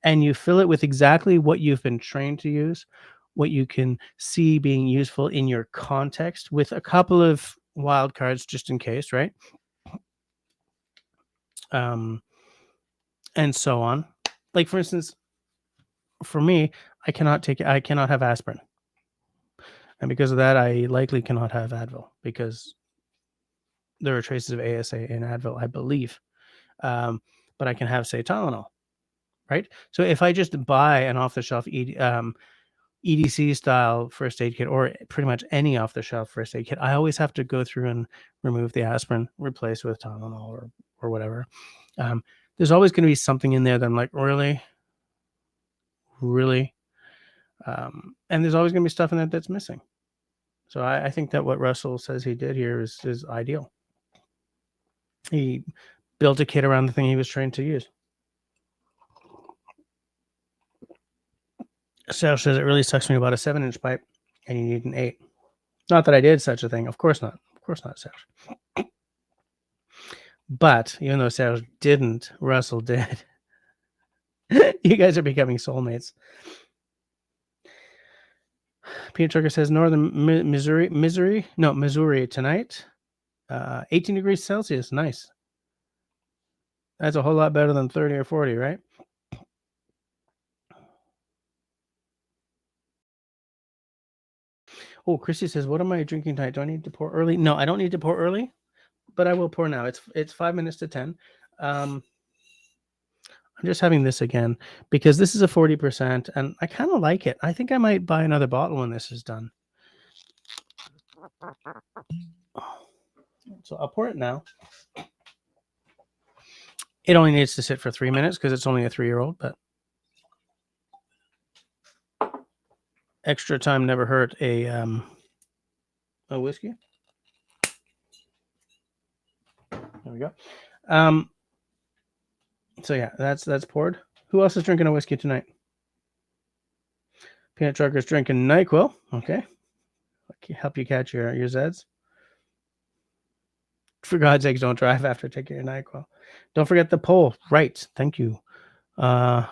and you fill it with exactly what you've been trained to use, what you can see being useful in your context, with a couple of wild cards just in case, right? And so on. Like for instance, for me, I cannot have aspirin. And because of that, I likely cannot have Advil because there are traces of ASA in Advil, I believe. But I can have, say, Tylenol, right? So if I just buy an off-the-shelf EDC style first aid kit, or pretty much any off-the-shelf first aid kit, I always have to go through and remove the aspirin, replace with Tylenol or whatever. There's always going to be something in there that I'm like, really? And there's always going to be stuff in that that's missing. So I think that what Russell says he did here is ideal. He built a kit around the thing he was trained to use. Serge says it really sucks when you bought a 7-inch pipe and you need an 8. Not that I did such a thing. Of course not. Of course not, Serge. But even though Serge didn't, Russell did. You guys are becoming soulmates. Peanut Trucker says Northern Missouri tonight. 18 degrees Celsius. Nice. That's a whole lot better than 30 or 40, right? Oh, Christy says, what am I drinking tonight? Do I need to pour early? No, I don't need to pour early, but I will pour now. It's 5 minutes to 10. I'm just having this again because this is a 40% and I kind of like it. I think I might buy another bottle when this is done. So I'll pour it now. It only needs to sit for 3 minutes because it's only a 3-year-old, but extra time never hurt a whiskey. There we go. So yeah, that's poured. Who else is drinking a whiskey tonight? Peanut Trucker's drinking NyQuil. Okay. Help you catch your Zeds. For God's sakes, don't drive after taking your NyQuil. Don't forget the poll. Right. Thank you. I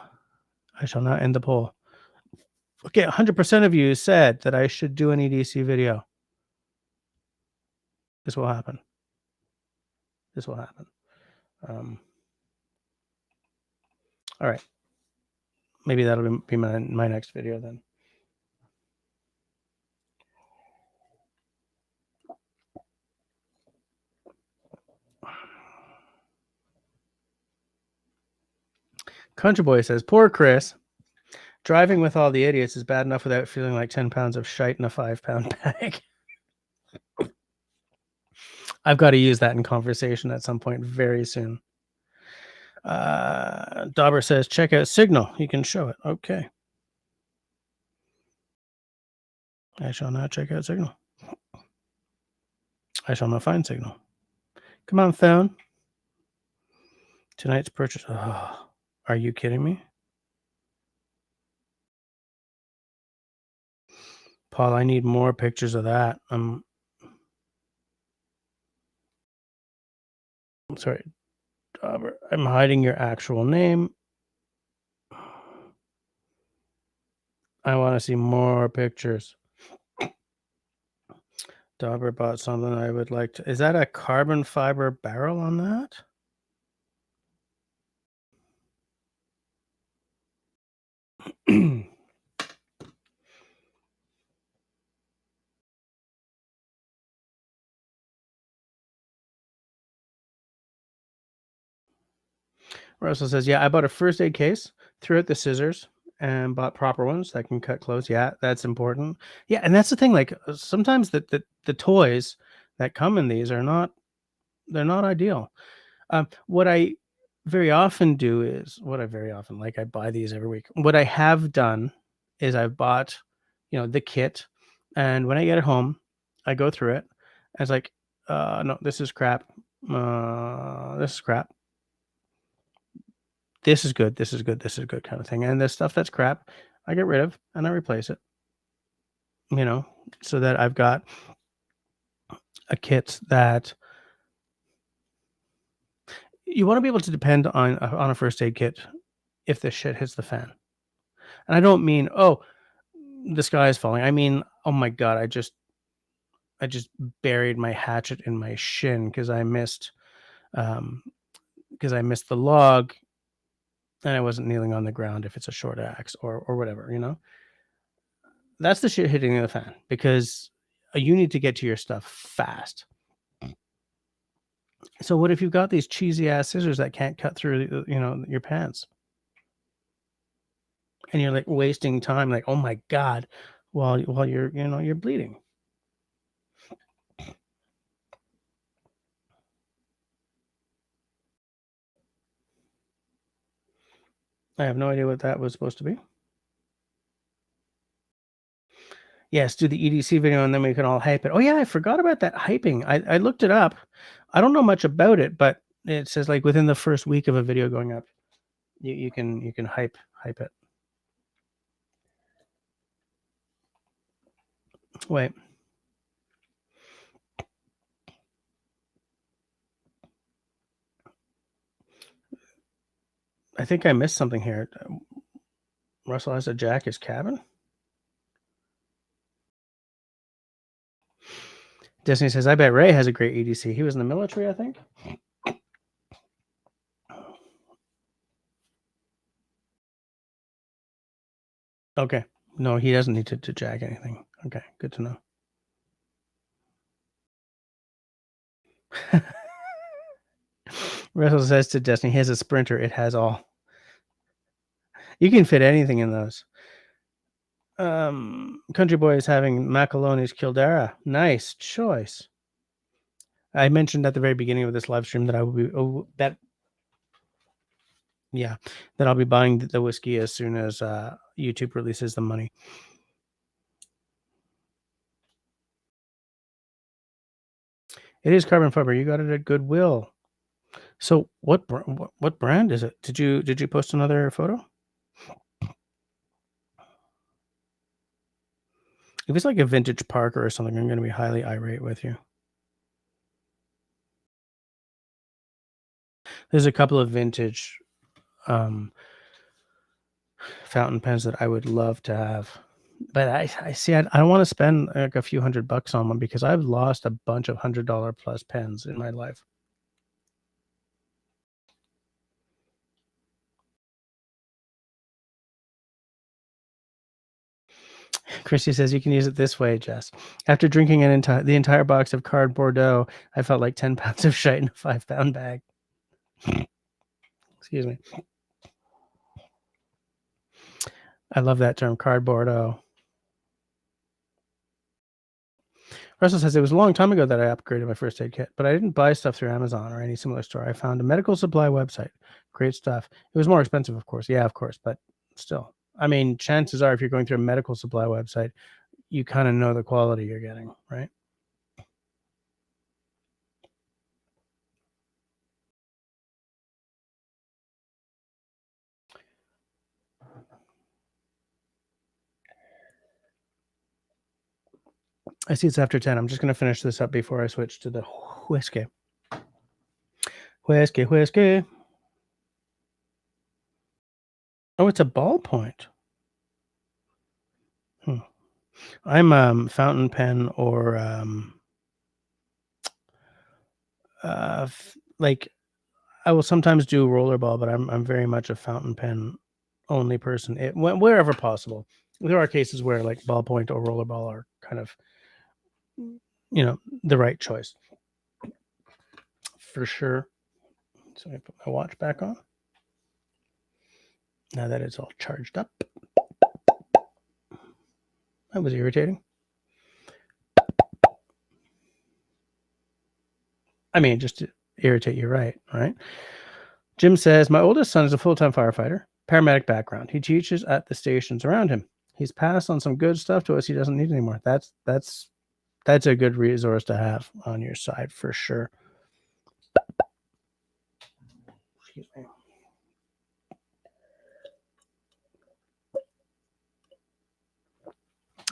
shall not end the poll. Okay, 100% of you said that I should do an EDC video. This will happen. This will happen. All right. Maybe that'll be my next video then. Country Boy says, poor Chris. Driving with all the idiots is bad enough without feeling like 10 pounds of shite in a 5-pound bag. I've got to use that in conversation at some point very soon. Dauber says, check out Signal. You can show it. Okay. I shall not check out Signal. I shall not find Signal. Come on, phone. Tonight's purchase. Oh, are you kidding me? Paul, I need more pictures of that. I'm sorry, Robert. I'm hiding your actual name. I want to see more pictures. Dauber bought something I would like to. Is that a carbon fiber barrel on that? Russell says, "Yeah, I bought a first aid case, threw out the scissors, and bought proper ones that can cut clothes. Yeah, that's important. Yeah, and that's the thing. Like sometimes the toys that come in these are not they're not ideal. What I very often do is what I very often like. I buy these every week. What I have done is I've bought, the kit, and when I get it home, I go through it. I was like, no, this is crap. This is crap. This is good. This is good. This is good, kind of thing. And the stuff that's crap, I get rid of and I replace it. You know, so that I've got a kit that you want to be able to depend on a first aid kit if the shit hits the fan. And I don't mean, oh, the sky is falling. I mean, oh my god, I just buried my hatchet in my shin um because I missed the log and I wasn't kneeling on the ground if it's a short axe or whatever. That's the shit hitting the fan because you need to get to your stuff fast. So what if you've got these cheesy ass scissors that can't cut through, your pants, and you're like wasting time, like, oh my god, while you're bleeding. I have no idea what that was supposed to be. Yes, do the EDC video and then we can all hype it. Oh yeah, I forgot about that hyping. I looked it up. I don't know much about it, but it says like within the first week of a video going up, you can hype it. Wait. I think I missed something here. Russell has to jack his cabin? Destiny says, I bet Ray has a great EDC. He was in the military, I think. Okay. No, he doesn't need to jack anything. Okay, good to know. Russell says to Destiny, he has a Sprinter. It has all. You can fit anything in those. Country Boy is having Macaloni's Kildare. Nice choice. I mentioned at the very beginning of this live stream that I will be that I'll be buying the whiskey as soon as YouTube releases the money. It is carbon fiber. You got it at Goodwill. So what brand is it? Did you post another photo? If it's like a vintage Parker or something, I'm going to be highly irate with you. There's a couple of vintage fountain pens that I would love to have, but I see I don't want to spend like a few $100 on one because I've lost a bunch of $100 plus pens in my life. Christy says you can use it this way, Jess. After drinking the entire box of card Bordeaux, I felt like 10 pounds of shite in a 5-pound bag. Excuse me. I love that term, card Bordeaux. Russell says it was a long time ago that I upgraded my first aid kit, but I didn't buy stuff through Amazon or any similar store. I found a medical supply website. Great stuff. It was more expensive, of course. Yeah, of course, but still. I mean, chances are if you're going through a medical supply website, you kind of know the quality you're getting, right? I see it's after 10. I'm just going to finish this up before I switch to the whiskey. Whiskey. Oh, it's a ballpoint. I'm fountain pen or like I will sometimes do rollerball, but I'm very much a fountain pen only person. Wherever possible. There are cases where like ballpoint or rollerball are kind of the right choice for sure. So I put my watch back on now that it's all charged up. That was irritating. I mean, just to irritate you, right? Jim says, my oldest son is a full-time firefighter, paramedic background. He teaches at the stations around him. He's passed on some good stuff to us he doesn't need anymore. That's a good resource to have on your side for sure. Excuse me.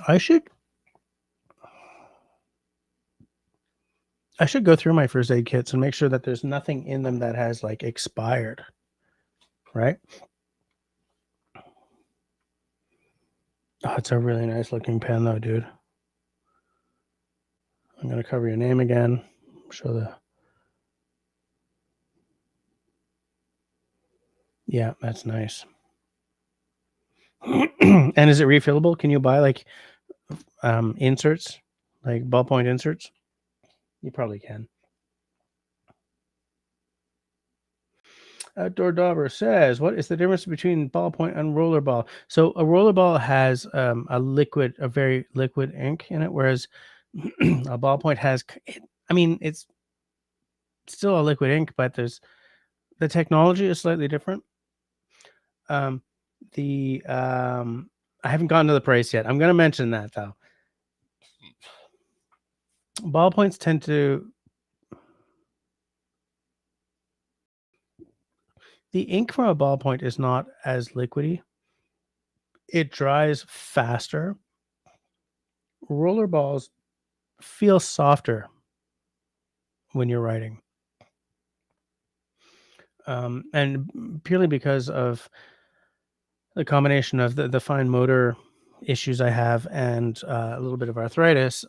I should go through my first aid kits and make sure that there's nothing in them that has like expired, right? Oh, it's a really nice looking pen though, dude. I'm going to cover your name again. Show the... Yeah, that's nice. And is it refillable? Can you buy like inserts, like ballpoint inserts? You probably can. Outdoor Dauber says, what is the difference between ballpoint and rollerball? So a rollerball has a very liquid ink in it, whereas a ballpoint has, it's still a liquid ink, but the technology is slightly different. I haven't gotten to the price yet. I'm going to mention that though. Ballpoints tend to... The ink from a ballpoint is not as liquidy. It dries faster. Rollerballs feel softer when you're writing. And purely because of the combination of the fine motor issues I have and a little bit of arthritis,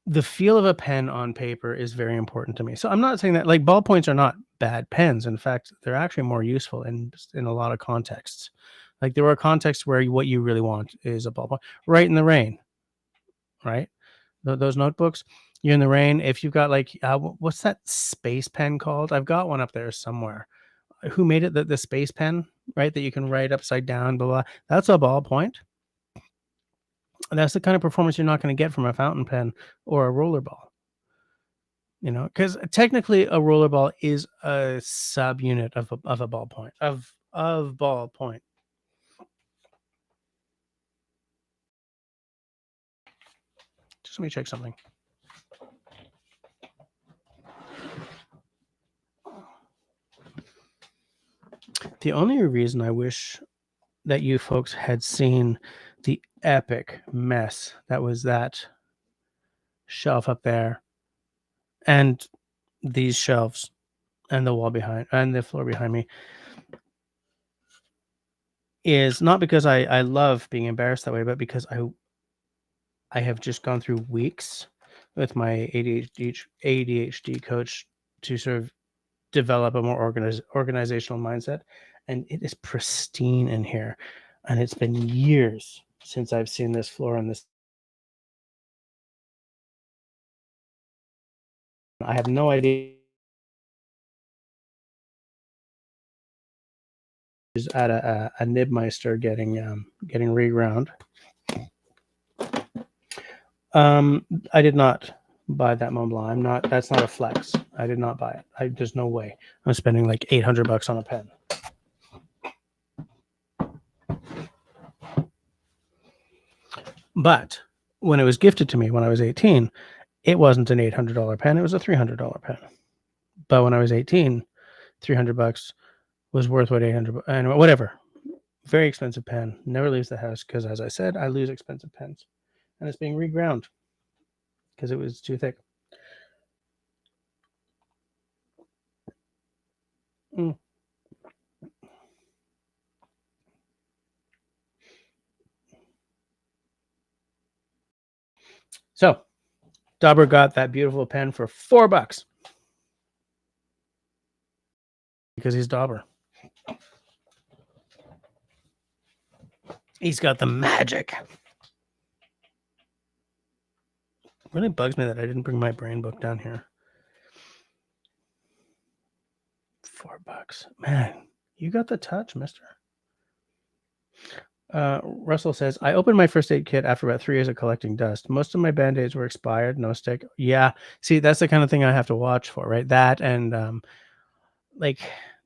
the feel of a pen on paper is very important to me. So I'm not saying that like ballpoints are not bad pens. In fact, they're actually more useful in a lot of contexts. Like there are contexts where what you really want is a ballpoint. Write in the rain, right? Those notebooks, you're in the rain. If you've got like, what's that space pen called? I've got one up there somewhere. Who made it? The space pen, right? That you can write upside down, blah, blah. That's a ballpoint. And that's the kind of performance you're not going to get from a fountain pen or a rollerball. Because technically a rollerball is a subunit of a ballpoint, of ballpoint. Just let me check something. The only reason I wish that you folks had seen the epic mess that was that shelf up there and these shelves and the wall behind and the floor behind me is not because I love being embarrassed that way, but because I have just gone through weeks with my ADHD coach to sort of develop a more organizational mindset, and it is pristine in here, and it's been years since I've seen this floor and this. I have no idea. Is at a Nibmeister getting reground. I did not buy that Mont Blanc. That's not a flex. I did not buy it. There's no way I'm spending like $800 on a pen. But when it was gifted to me when I was 18, it wasn't an $800 pen. It was a $300 pen. But when I was 18, $300 was worth what 800, and whatever. Very expensive pen. Never leaves the house because, as I said, I lose expensive pens. and it's being reground because it was too thick. So Dauber got that beautiful pen for $4 because he's Dauber. He's got the magic. It really bugs me that I didn't bring my brain book down here. $4. Man, you got the touch, mister. Russell says, I opened my first aid kit after about 3 years of collecting dust. Most of my Band-Aids were expired, no stick. Yeah, see, that's the kind of thing I have to watch for, right? That and like,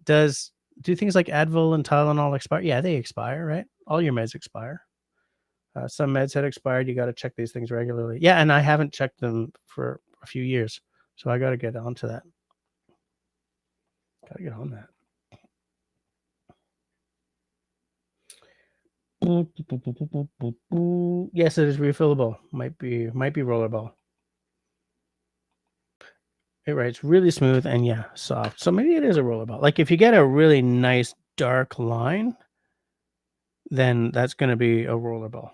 do things like Advil and Tylenol expire? Yeah, they expire, right? All your meds expire. Some meds had expired. You got to check these things regularly. Yeah, and I haven't checked them for a few years, so I got to get onto that. Got to get on that. Yes, it is refillable. Might be rollerball. It writes really smooth and yeah, soft. So maybe it is a rollerball. Like if you get a really nice dark line, then that's going to be a rollerball.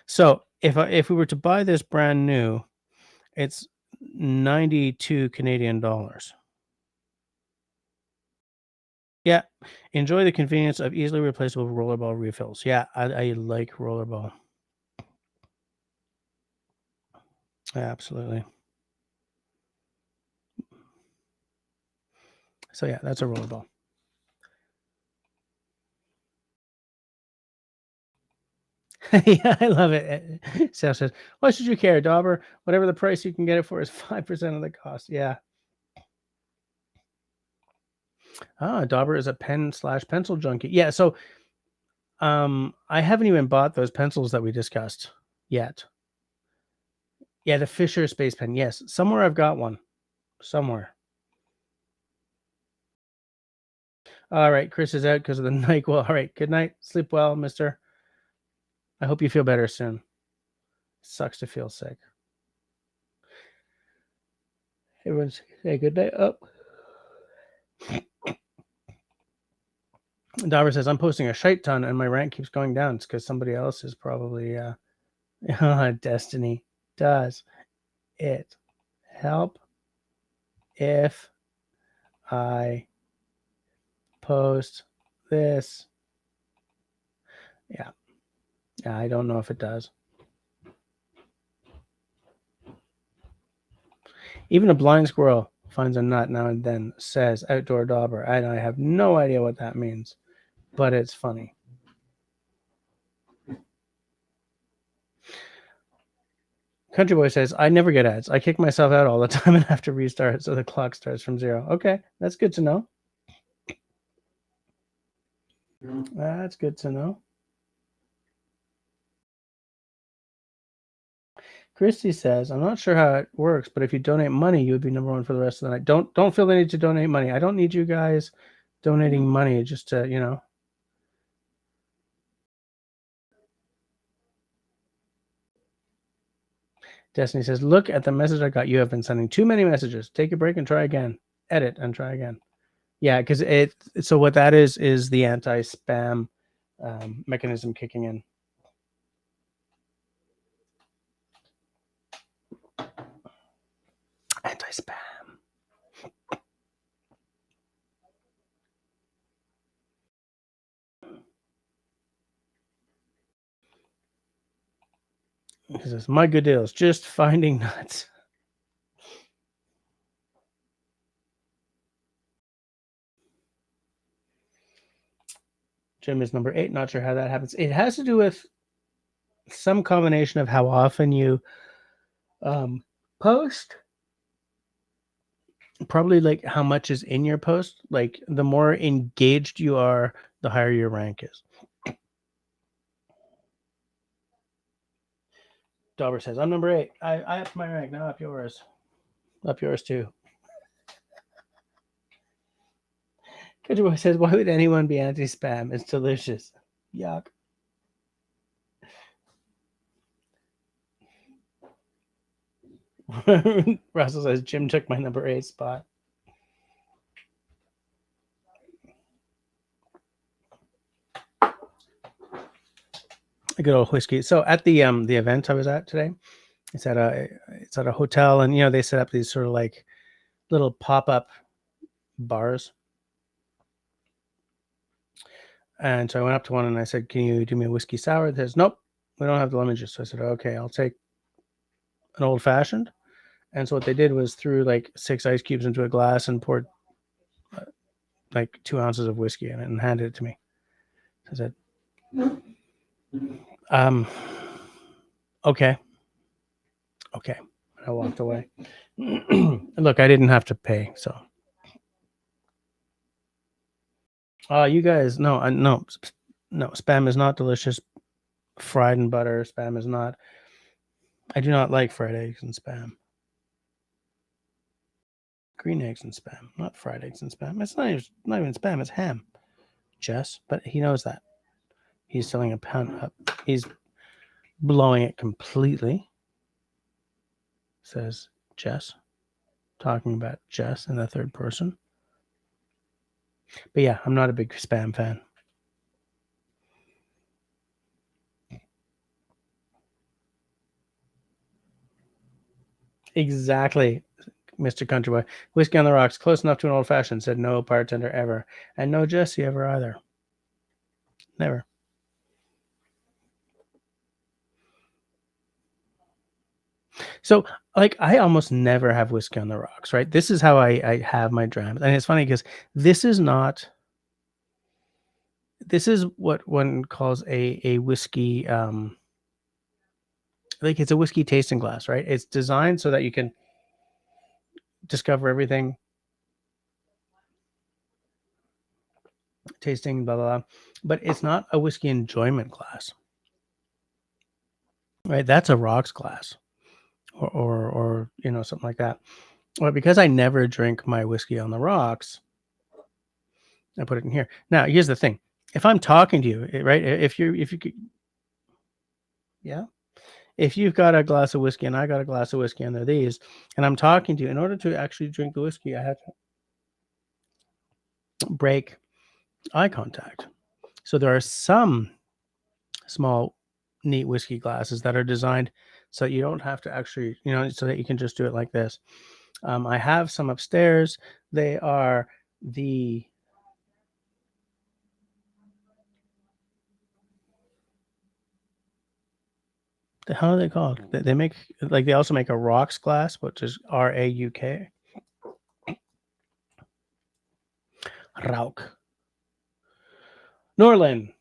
So if we were to buy this brand new, it's 92 Canadian dollars. Yeah, enjoy the convenience of easily replaceable rollerball refills. Yeah, I like rollerball. Absolutely. So yeah, that's a rollerball. Yeah, I love it. Sal says, "Why should you care, Dauber? Whatever the price you can get it for is 5% of the cost." Yeah. Dauber is a pen/pencil junkie. Yeah, so I haven't even bought those pencils that we discussed yet. Yeah, the Fisher Space Pen. Yes, somewhere I've got one. Somewhere. All right, Chris is out because of the NyQuil. All right, good night. Sleep well, mister. I hope you feel better soon. Sucks to feel sick. Everyone say good night. Oh. Dauber says, I'm posting a shite ton and my rank keeps going down. It's because somebody else is probably Destiny. Does it help if I post this? Yeah. I don't know if it does. Even a blind squirrel finds a nut now and then, says Outdoor Dauber. And I have no idea what that means, but it's funny. Country Boy says, I never get ads. I kick myself out all the time and have to restart so the clock starts from 0. Okay, that's good to know. That's good to know. Christy says, I'm not sure how it works, but if you donate money, you would be number one for the rest of the night. Don't feel the need to donate money. I don't need you guys donating money just to, you know. Destiny says, look at the message I got. You have been sending too many messages. Take a break and try again. Edit and try again. Yeah, because so what that is the anti-spam mechanism kicking in. Anti-spam. He says, my good deals, just finding nuts. Jim is number 8. Not sure how that happens. It has to do with some combination of how often you post. Probably like how much is in your post. Like the more engaged you are, the higher your rank is. Dauber says, I'm number 8. I upped my rank. Now up yours. Up yours too. Country Boy says, why would anyone be anti-spam? It's delicious. Yuck. Russell says Jim took my number 8 spot. A good old whiskey. So at the event I was at today, it's at a hotel, and they set up these sort of like little pop-up bars. And so I went up to one and I said, "Can you do me a whiskey sour?" It says, "Nope, we don't have the lemon juice." So I said, "Okay, I'll take an old fashioned." And so what they did was threw like 6 ice cubes into a glass and poured like 2 ounces of whiskey in it and handed it to me. I said, okay. And I walked away. Look, I didn't have to pay, so. You guys, no, Spam is not delicious. Fried in butter, Spam is not. I do not like fried eggs and Spam. Green eggs and Spam, not fried eggs and Spam. It's not even Spam, it's ham. Jess, but he knows that. He's selling a pound up. He's blowing it completely, says Jess, talking about Jess in the third person. But yeah, I'm not a big Spam fan. Exactly, Mr. Countryboy. Whiskey on the rocks, close enough to an old fashioned, said no bartender ever. And no Jesse ever either. Never. So, like, I almost never have whiskey on the rocks, right? This is how I have my drams. And it's funny because this is what one calls a whiskey, like it's a whiskey tasting glass, right? It's designed so that you can discover everything, tasting, blah, blah, blah. But it's not a whiskey enjoyment glass, right? That's a rocks glass or something like that. Well, because I never drink my whiskey on the rocks, I put it in here. Now, here's the thing. If I'm talking to you, right? If you've got a glass of whiskey and I got a glass of whiskey and they're these, and I'm talking to you, in order to actually drink the whiskey, I have to break eye contact. So there are some small, neat whiskey glasses that are designed so you don't have to actually, so that you can just do it like this. I have some upstairs. They are the hell are they called? They make they also make a rocks glass, which is RAUK. Rauk. Norlin.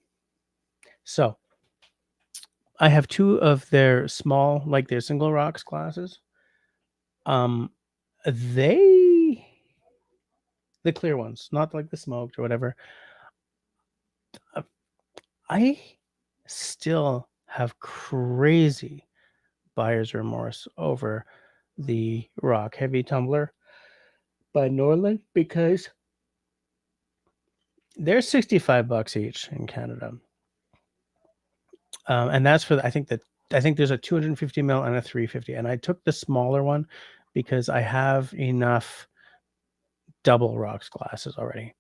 So I have 2 of their small, like their single rocks glasses. The clear ones, not like the smoked or whatever. I still have crazy buyer's remorse over the Rock Heavy Tumbler by Norland because they're $65 each in Canada. And that's for, I think there's a 250 ml and a 350. And I took the smaller one because I have enough double rocks glasses already.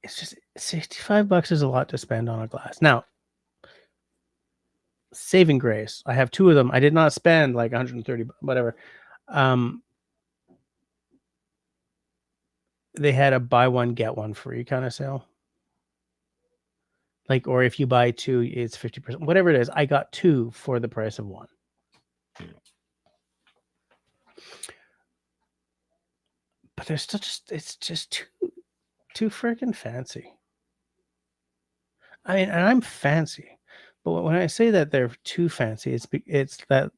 It's just $65 is a lot to spend on a glass. Now, saving grace, I have 2 of them. I did not spend like 130, whatever. They had a buy one get one free kind of sale. Like, or if you buy 2, it's 50%. Whatever it is, I got 2 for the price of 1. But they're still it's just too freaking fancy. I mean, and I'm fancy, but when I say that they're too fancy, it's that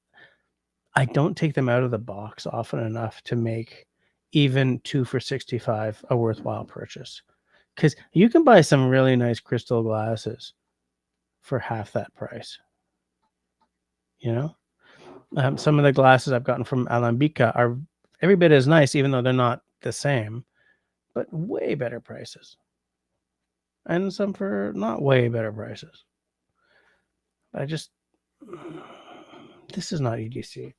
I don't take them out of the box often enough to make even 2 for $65 a worthwhile purchase. Because you can buy some really nice crystal glasses for half that price. Some of the glasses I've gotten from Alambica are every bit as nice, even though they're not the same, but way better prices. And some for not way better prices. I just This is not EDC.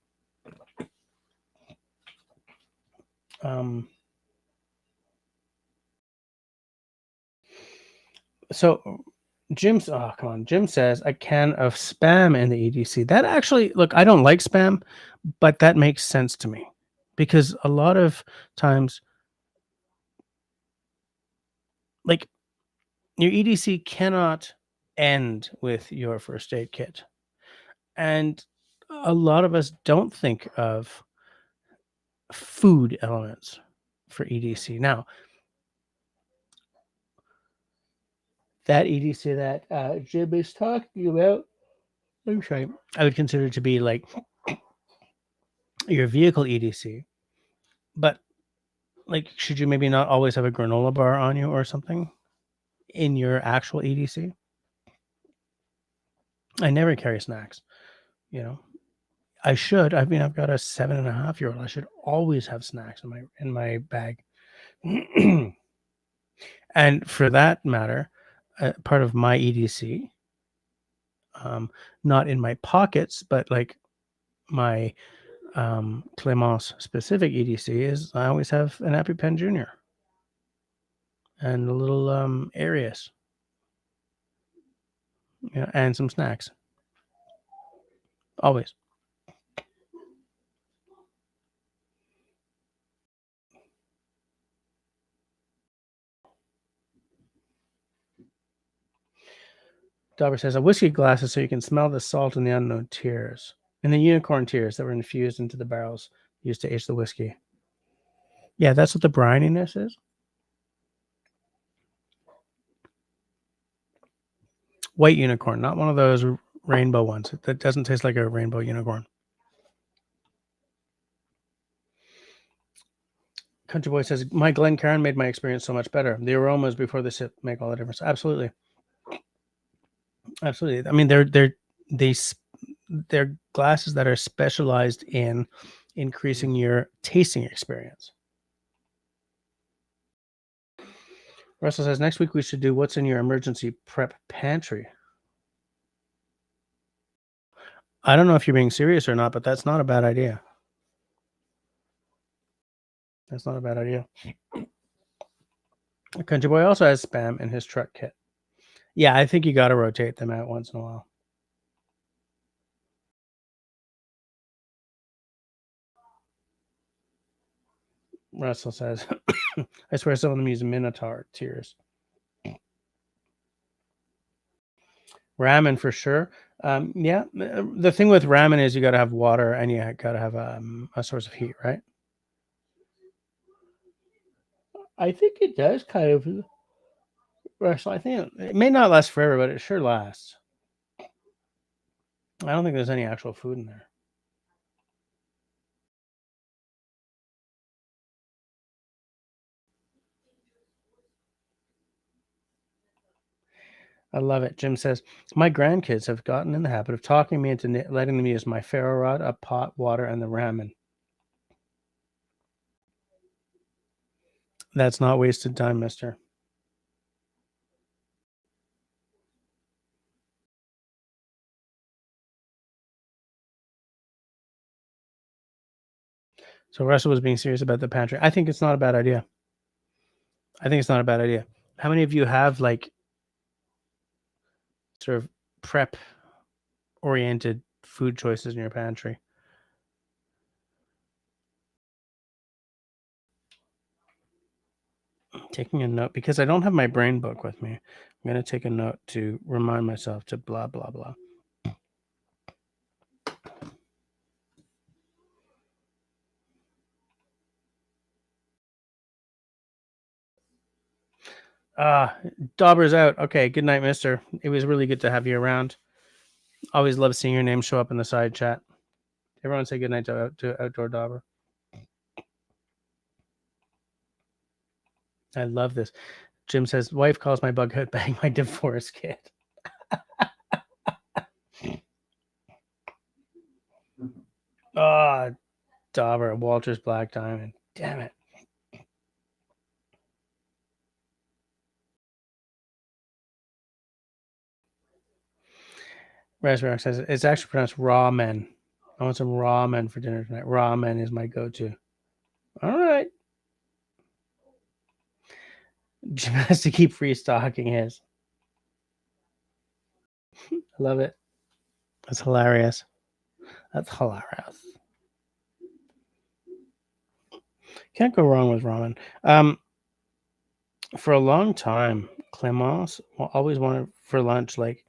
So Jim's come on. Jim says a can of spam in the EDC. That actually, look, I don't like spam, but that makes sense to me because a lot of times, like, your EDC cannot end with your first aid kit, and a lot of us don't think of food elements for EDC. Now, that EDC that Jim is talking about, I'm sorry, I would consider to be like your vehicle EDC, but like, should you maybe not always have a granola bar on you or something in your actual EDC? I never carry snacks, you know. I should. I mean, I've got a 7.5-year-old. I should always have snacks in my bag. And for that matter, part of my EDC, not in my pockets, but like my Clemence specific EDC is I always have an EpiPen Junior and a little Arius, and some snacks. Always. Dauber says a whiskey glass is so you can smell the salt in the unknown tears, in the unicorn tears that were infused into the barrels used to age the whiskey. Yeah, that's what the brininess is. White unicorn, not one of those rainbow ones. That doesn't taste like a rainbow unicorn. Country Boy says my Glencairn made my experience so much better. The aromas before the sip make all the difference. Absolutely, absolutely. I mean, they're glasses that are specialized in increasing your tasting experience. Russell says next week we should do what's in your emergency prep pantry. I don't know if you're being serious or not, but that's not a bad idea. That's not a bad idea. Country Boy also has spam in his truck kit. Yeah, I think you got to rotate them out once in a while. Russell says, I swear some of them use Minotaur tears. Ramen for sure. Yeah, the thing with ramen is you got to have water and you got to have a source of heat, right? I think it does kind of. Russell, I think it may not last forever, but it sure lasts. I don't think there's any actual food in there. I love it. Jim says, my grandkids have gotten in the habit of talking me into letting them use my ferro rod, a pot, water, and the ramen. That's not wasted time, mister. So Russell was being serious about the pantry. I think it's not a bad idea. I think it's not a bad idea. How many of you have like sort of prep oriented food choices in your pantry? Taking a note because I don't have my brain book with me. I'm going to take a note to remind myself to blah, blah, blah. Dauber's out. Okay, good night, mister. It was really good to have you around. Always love seeing your name show up in the side chat. Everyone say good night to Outdoor Dauber. I love this. Jim says, wife calls my bug out bag my divorce kit. Dauber, Walter's Black Diamond. Damn it. Raspberry says it's actually pronounced ramen. I want some ramen for dinner tonight. Ramen is my go-to. All right. Jim has to keep restocking his. I love it. That's hilarious. That's hilarious. Can't go wrong with ramen. For a long time, Clemence always wanted for lunch, like,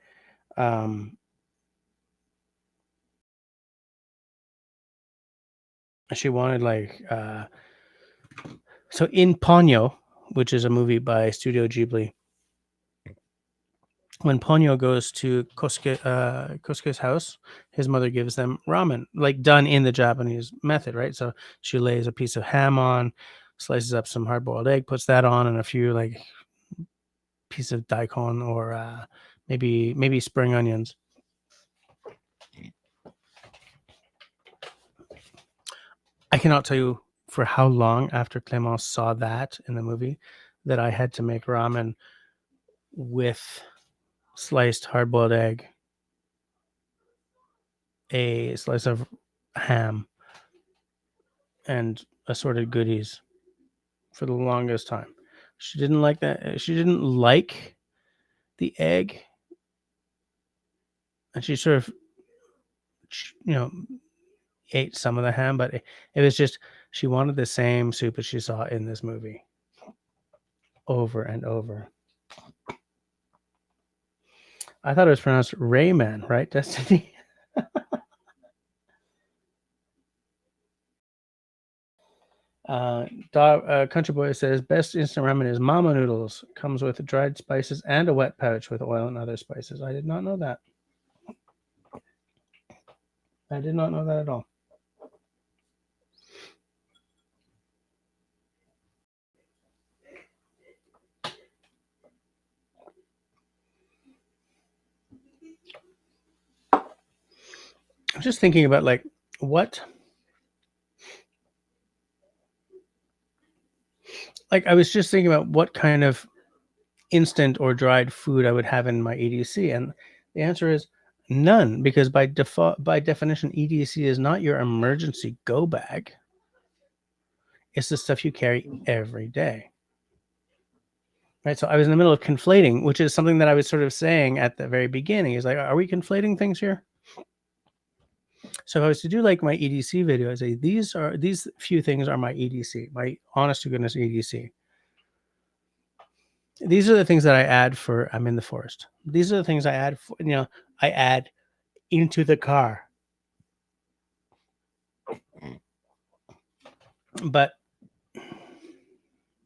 she wanted like, so in Ponyo, which is a movie by Studio Ghibli, when Ponyo goes to Kosuke's house, his mother gives them ramen, like done in the Japanese method, right? So she lays a piece of ham on, slices up some hard-boiled egg, puts that on, and a few like piece of daikon or maybe spring onions. I cannot tell you for how long after Clémence saw that in the movie that I had to make ramen with sliced hard-boiled egg, a slice of ham, and assorted goodies for the longest time. She didn't like that. She didn't like the egg, and she sort of, ate some of the ham, but it was just she wanted the same soup as she saw in this movie over and over. I thought it was pronounced Rayman, right, Destiny? Country Boy says best instant ramen is mama noodles. Comes with dried spices and a wet pouch with oil and other spices. I did not know that. I did not know that at all. I'm just thinking about like what, like I was just thinking about what kind of instant or dried food I would have in my EDC, and the answer is none, because by default, by definition, EDC is not your emergency go bag. It's the stuff you carry every day. Right. So I was in the middle of conflating, which is something that I was sort of saying at the very beginning. Is like, are we conflating things here? So if I was to do like my EDC video, I say these few things are my EDC, my honest to goodness EDC. These are the things that I add for I'm in the forest. These are the things I add for, I add into the car. But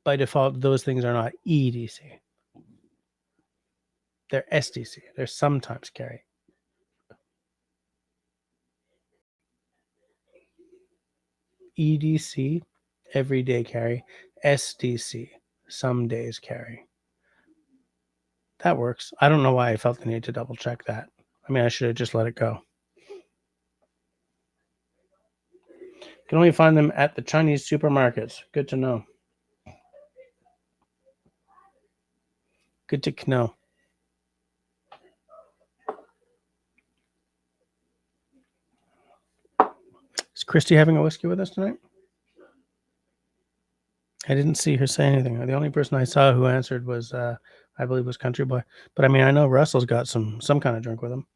by default, those things are not EDC. They're SDC. They're sometimes carry. EDC, everyday carry. SDC, some days carry. That works. I don't know why I felt the need to double check that. I mean, I should have just let it go. You can only find them at the Chinese supermarkets. Good to know. Good to know. Is Christy having a whiskey with us tonight? I didn't see her say anything. The only person I saw who answered was, I believe, was Country Boy. But I mean, I know Russell's got some kind of drink with him.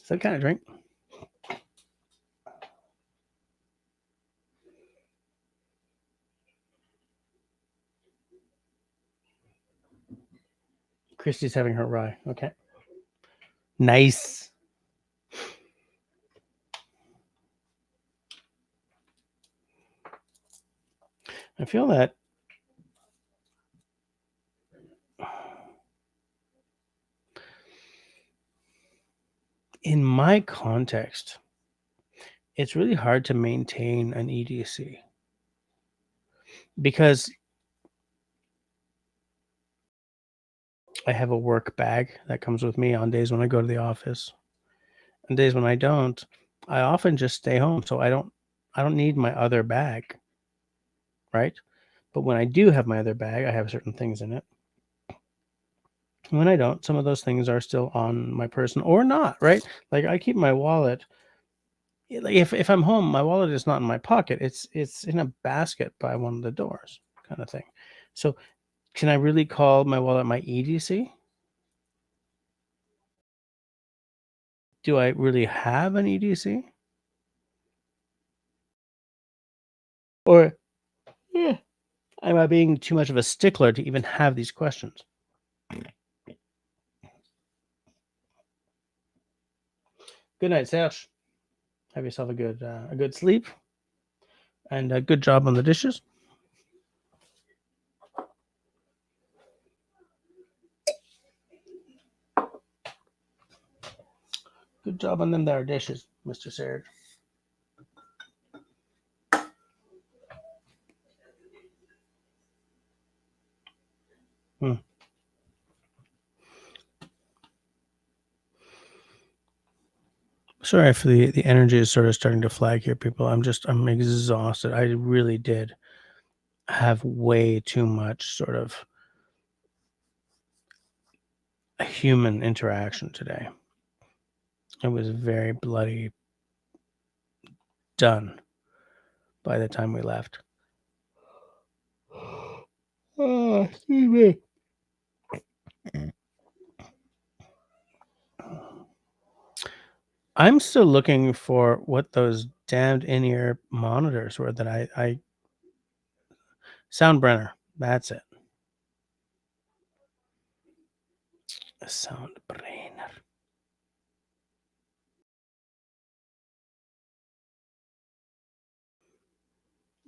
Some kind of drink. Christy's having her rye. Okay. Nice. I feel that in my context, it's really hard to maintain an EDC because I have a work bag that comes with me on days when I go to the office. And days when I don't, I often just stay home. So I don't need my other bag, right? But when I do have my other bag, I have certain things in it. When I don't, some of those things are still on my person or not, right? Like I keep my wallet like if I'm home, my wallet is not in my pocket. It's in a basket by one of the doors, kind of thing. So can I really call my wallet my EDC? Do I really have an EDC? Or yeah, am I being too much of a stickler to even have these questions? Good night, Serge. Have yourself a good sleep and a good job on the dishes. Good job on them there dishes, Mr. Serge. Hmm. Sorry if the energy is sort of starting to flag here, people. I'm exhausted. I really did have way too much sort of human interaction today. It was very bloody done by the time we left. Oh, excuse me. I'm still looking for what those damned in-ear monitors were that I Soundbrenner. That's it. A Soundbrenner.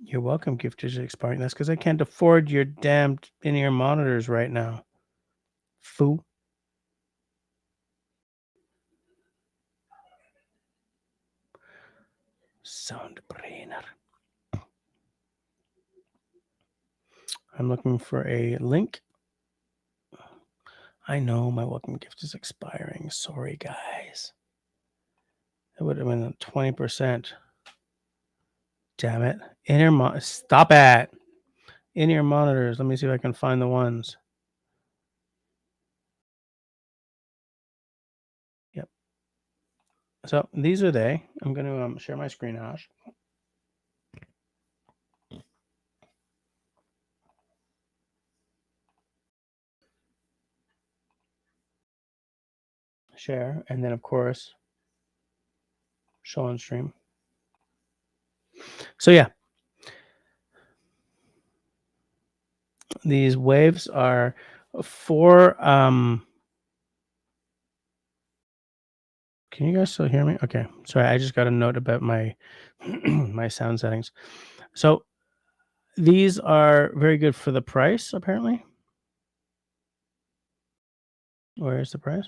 You're welcome, gift is expiring. That's because I can't afford your damned in-ear monitors right now. Foo. Soundbrenner. I'm looking for a link. I know my welcome gift is expiring. Sorry, guys. It would have been 20%. Damn it. Stop it. In-ear monitors. Let me see if I can find the ones. Yep. So these are they. I'm going to share my screen, Ash. Share, and then of course show on stream. So yeah, these waves are for can you guys still hear me? Okay, sorry, I just got a note about my my sound settings. So these are very good for the price, apparently. Where is the price?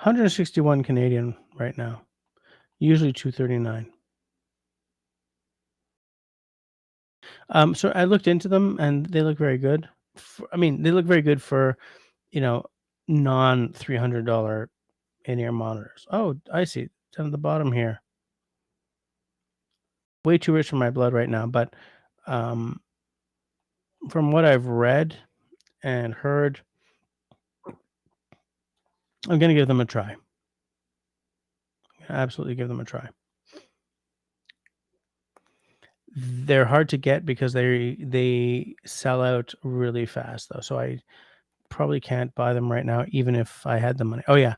$161 Canadian right now. Usually $239. So I looked into them and they look very good. They look very good for, you know, non $300 in-ear monitors. Oh, I see. Down at the bottom here. Way too rich for my blood right now, but um, from what I've read and heard, I'm gonna give them a try. Absolutely give them a try. They're hard to get because they sell out really fast though. So I probably can't buy them right now, even if I had the money. Oh yeah,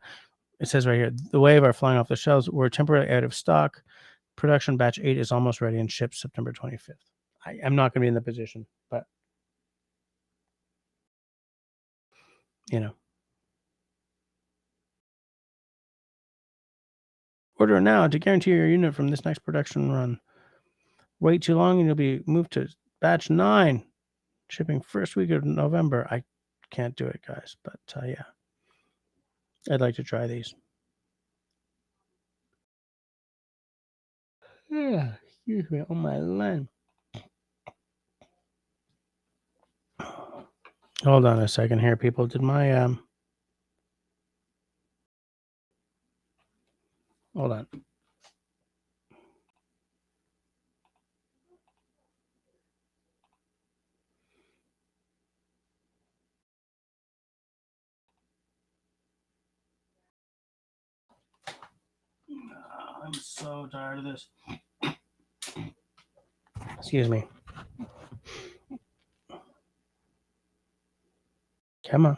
it says right here, the Wave are flying off the shelves. We're temporarily out of stock. Production batch 8 is almost ready and ships September 25th. I'm not going to be in the position, but you know, order now to guarantee your unit from this next production run. Wait too long and you'll be moved to batch 9, shipping first week of November. I can't do it, guys, but yeah, I'd like to try these. Yeah, excuse me on my line. Hold on a second here, people. Did my hold on. I'm so tired of this. Excuse me. Come on.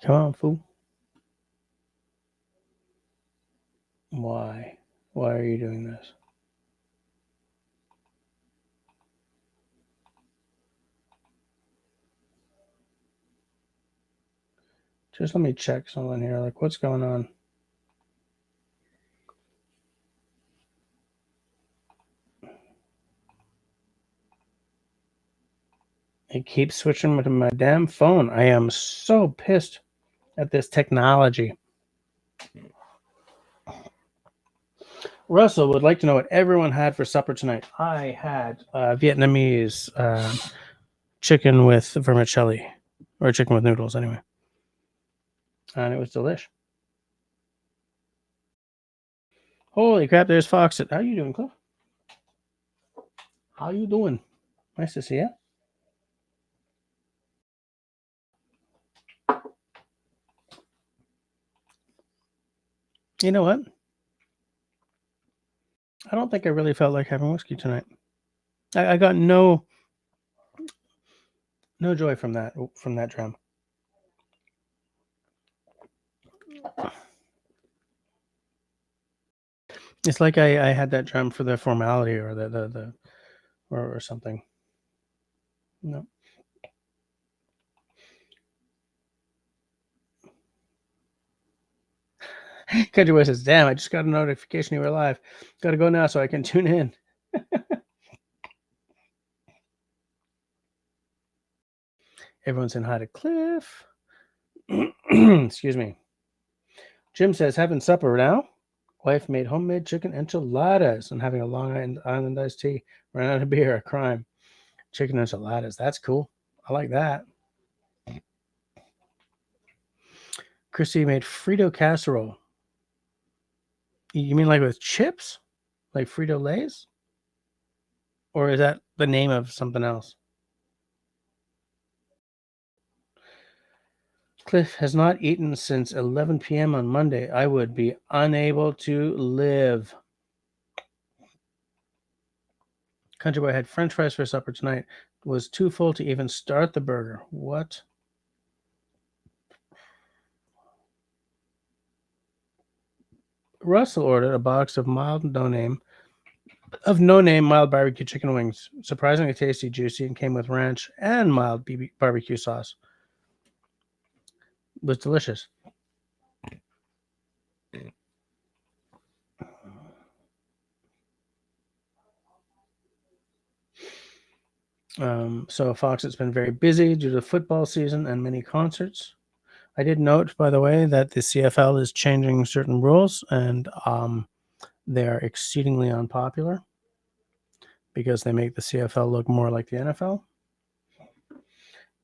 Come on, fool. Why? Why are you doing this? Just let me check something here. Like, what's going on? It keeps switching to my damn phone. I am so pissed at this technology. Russell would like to know what everyone had for supper tonight. I had Vietnamese chicken with vermicelli, or chicken with noodles, anyway. And it was delish. Holy crap, there's Fox. How you doing, Cliff? How you doing? Nice to see you. You know what? I don't think I really felt like having whiskey tonight. I got no joy from that dram. It's like I had that dram for the formality or the or something. No. Country Boy says, "Damn, I just got a notification you were live. Got to go now so I can tune in." Everyone's saying hi to Cliff. Excuse me. Jim says, having supper now. Wife made homemade chicken enchiladas and having a Long Island iced tea. Ran out of beer, a crime. Chicken enchiladas. That's cool. I like that. Chrissy made Frito casserole. You mean like with chips? Like Frito Lays? Or is that the name of something else? Cliff has not eaten since 11 p.m. on Monday. I would be unable to live. Country Boy had French fries for supper tonight. Was too full to even start the burger. What? Russell ordered a box of no name mild barbecue chicken wings. Surprisingly tasty, juicy, and came with ranch and mild barbecue sauce. It was delicious. So Fox has been very busy due to football season and many concerts. I did note, by the way, that the CFL is changing certain rules, and they're exceedingly unpopular because they make the CFL look more like the NFL.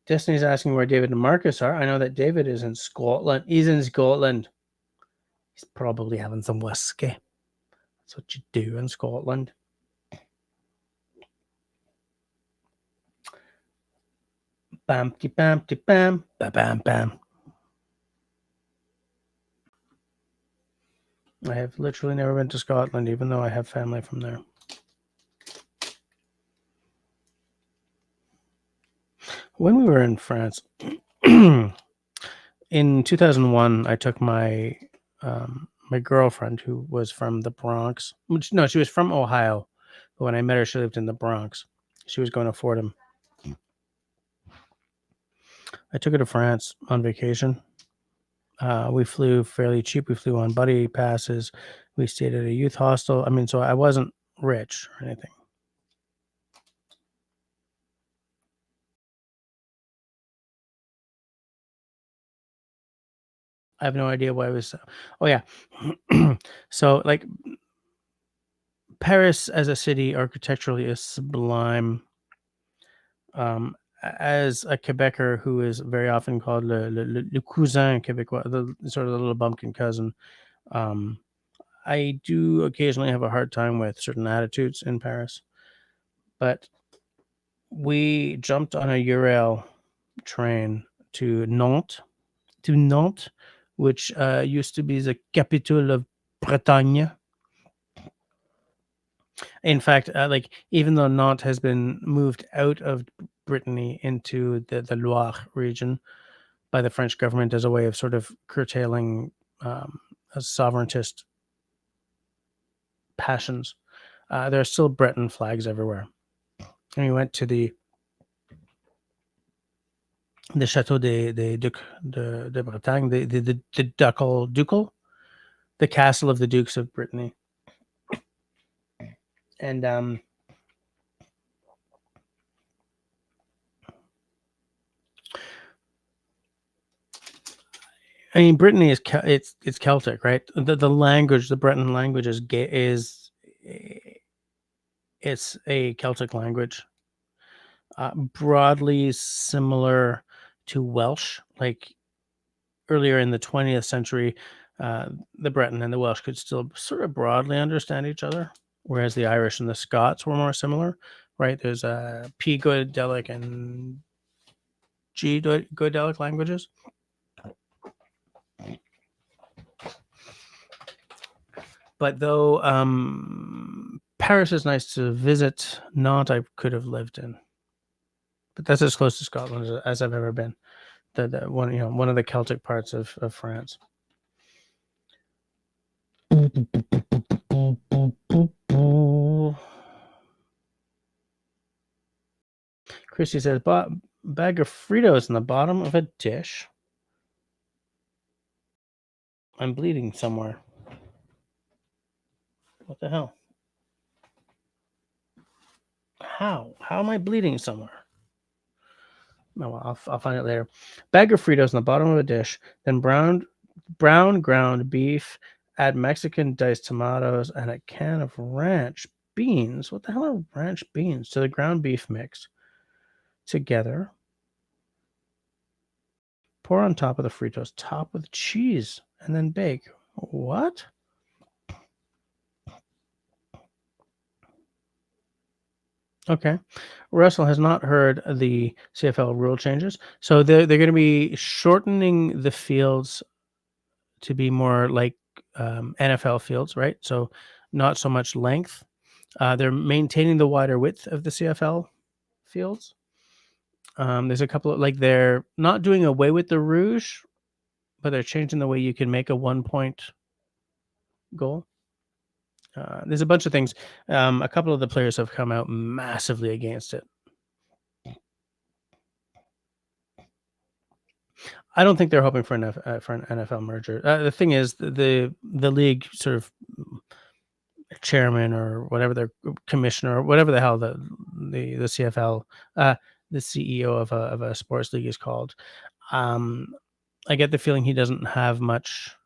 Destiny's asking where David and Marcus are. I know that David is in Scotland. He's in Scotland. He's probably having some whiskey. That's what you do in Scotland. Bam-ty, bam-ty, bam, bam, bam. I have literally never been to Scotland, even though I have family from there. When we were in France, in 2001, I took my my girlfriend, who was from the Bronx. No, she was from Ohio, but when I met her, she lived in the Bronx. She was going to Fordham. I took her to France on vacation. We flew fairly cheap. We flew on buddy passes. We stayed at a youth hostel. I mean, so I wasn't rich or anything. I have no idea why I was. Oh yeah, so like Paris as a city architecturally is sublime. As a Quebecer who is very often called le cousin québécois, the sort of the little bumpkin cousin, I do occasionally have a hard time with certain attitudes in Paris. But we jumped on a Eurail train to Nantes, which used to be the capital of Bretagne. In fact, like even though Nantes has been moved out of Brittany into the Loire region by the French government as a way of sort of curtailing sovereigntist passions, there are still Breton flags everywhere. And we went to the Chateau des Ducs de Bretagne, the ducal, the castle of the Dukes of Brittany, and I mean, Brittany is it's Celtic, right? The language, the Breton language, it's a Celtic language, broadly similar to Welsh. Like earlier in the 20th century, the Breton and the Welsh could still sort of broadly understand each other, whereas the Irish and the Scots were more similar, right? There's P Goidelic and G Goidelic languages. But though Paris is nice to visit, Nantes I could have lived in. But that's as close to Scotland as I've ever been. The one, you know, one of the Celtic parts of France. Christy says, bag of Fritos in the bottom of a dish. I'm bleeding somewhere. What the hell? How? How am I bleeding somewhere? Oh, well, I'll find it later. Bag of Fritos in the bottom of a dish, then brown ground beef, add Mexican diced tomatoes, and a can of ranch beans. What the hell are ranch beans? To the ground beef mix. Together. Pour on top of the Fritos, top with cheese, and then bake. What? Okay. Russell has not heard the CFL rule changes. So they're going to be shortening the fields to be more like NFL fields, right? So not so much length. They're maintaining the wider width of the CFL fields. There's a couple of, like, they're not doing away with the rouge, but they're changing the way you can make a 1-point goal. There's a bunch of things. A couple of the players have come out massively against it. I don't think they're hoping for an NFL merger. The thing is, the league sort of chairman or whatever, their commissioner or whatever the hell the CFL, the CEO of a sports league is called. I get the feeling he doesn't have much.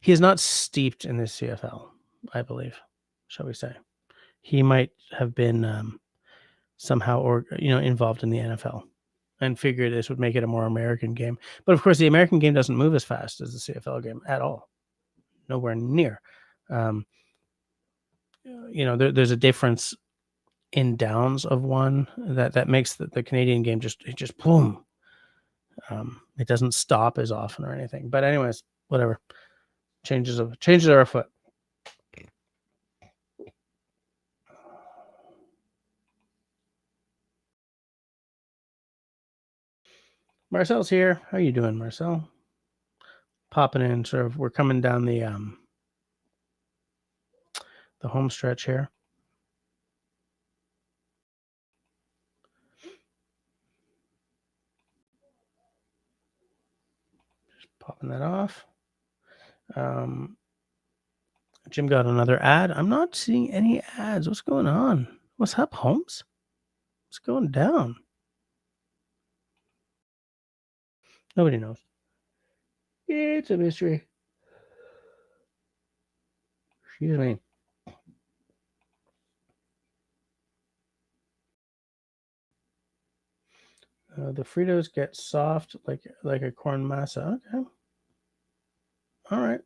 He is not steeped in the CFL, I believe, shall we say. He might have been somehow involved in the NFL and figured this would make it a more American game. But of course, the American game doesn't move as fast as the CFL game at all. Nowhere near. There's a difference in downs of one that makes the Canadian game just boom. It doesn't stop as often or anything. But anyways, whatever. Changes are afoot. Marcel's here. How you doing, Marcel? Popping in, sort of. We're coming down the home stretch here. Just popping that off. Jim got another ad. I'm not seeing any ads. What's going on? What's up, Holmes? What's going down? Nobody knows. It's a mystery. Excuse me. The Fritos get soft like a corn masa. Okay. All right.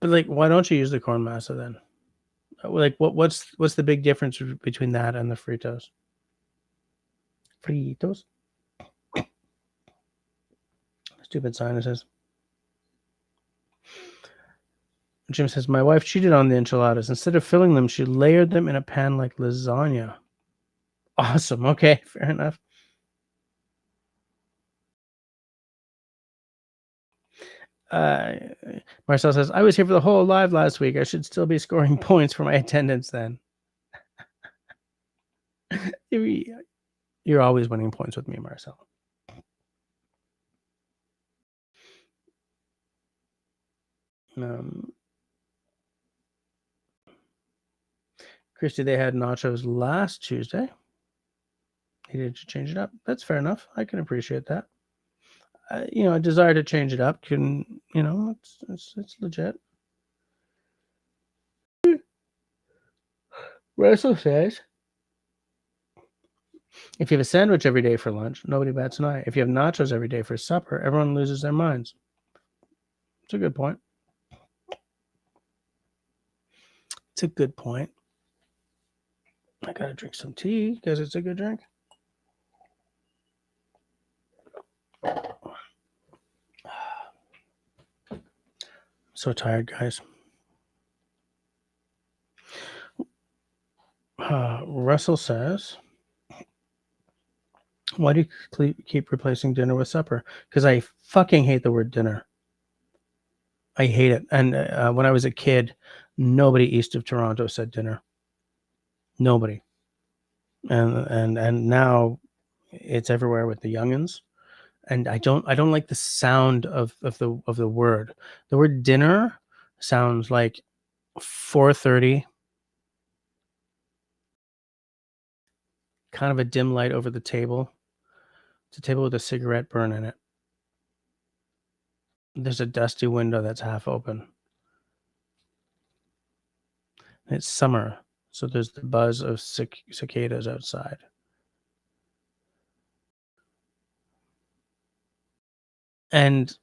But like, why don't you use the corn masa then? Like, what's the big difference between that and the Fritos? Fritos. Stupid sinuses. Jim says, my wife cheated on the enchiladas. Instead of filling them, she layered them in a pan like lasagna. Awesome. Okay, fair enough. Marcel says, I was here for the whole live last week. I should still be scoring points for my attendance then. You're always winning points with me, Marcel. Christy, they had nachos last Tuesday. Needed to change it up. That's fair enough. I can appreciate that. A desire to change it up can, it's legit. Russell says, if you have a sandwich every day for lunch, nobody bats an eye. If you have nachos every day for supper, everyone loses their minds. It's a good point. It's a good point. I gotta drink some tea because it's a good drink. So tired, guys. Russell says, why do you keep replacing dinner with supper? Because I fucking hate the word dinner. I hate it. And when I was a kid, nobody east of Toronto said dinner. Nobody. And now it's everywhere with the youngins. And I don't like the sound of the word. The word dinner sounds like 4:30, kind of a dim light over the table. It's a table with a cigarette burn in it. There's a dusty window that's half open. It's summer, so there's the buzz of cicadas outside. And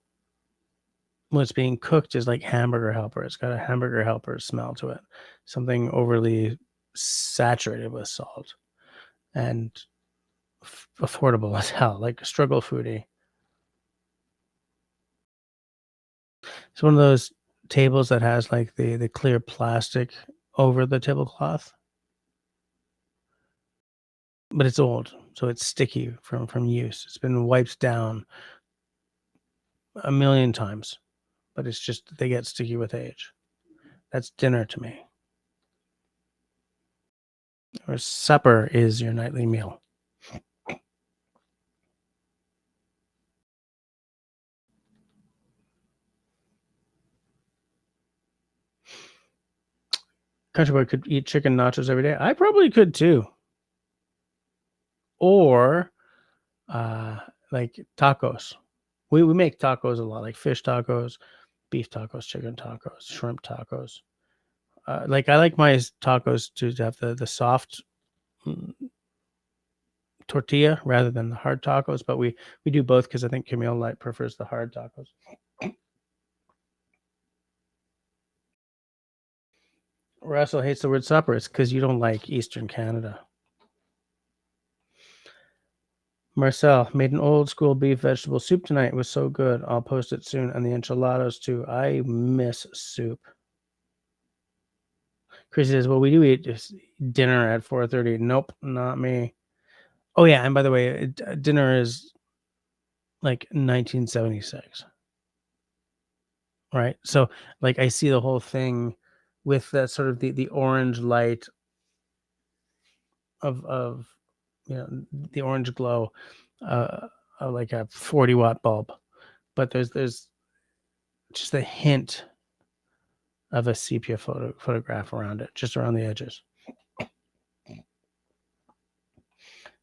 what's being cooked is like hamburger helper. It's got a hamburger helper smell to it. Something overly saturated with salt and affordable as hell, like a struggle foodie. It's one of those tables that has like the clear plastic over the tablecloth, but it's old, so it's sticky from use. It's been wiped down a million times, but it's just they get sticky with age. That's dinner to me. Or supper is your nightly meal. Country boy could eat chicken nachos every day. I probably could too. Or like tacos. We make tacos a lot, like fish tacos, beef tacos, chicken tacos, shrimp tacos. Like I like my tacos to have the soft tortilla rather than the hard tacos, but we do both because I think Camille Light prefers the hard tacos. Russell hates the word supper. It's because you don't like Eastern Canada. Marcel made an old school beef vegetable soup tonight. It was so good. I'll post it soon. And the enchiladas too. I miss soup. Chris says, well, we do eat just dinner at 4:30. Nope, not me. Oh yeah, and by the way, dinner is like 1976. Right? So like I see the whole thing with that sort of the orange light of the orange glow of like a 40-watt bulb, but there's just a hint of a sepia photograph around it, just around the edges.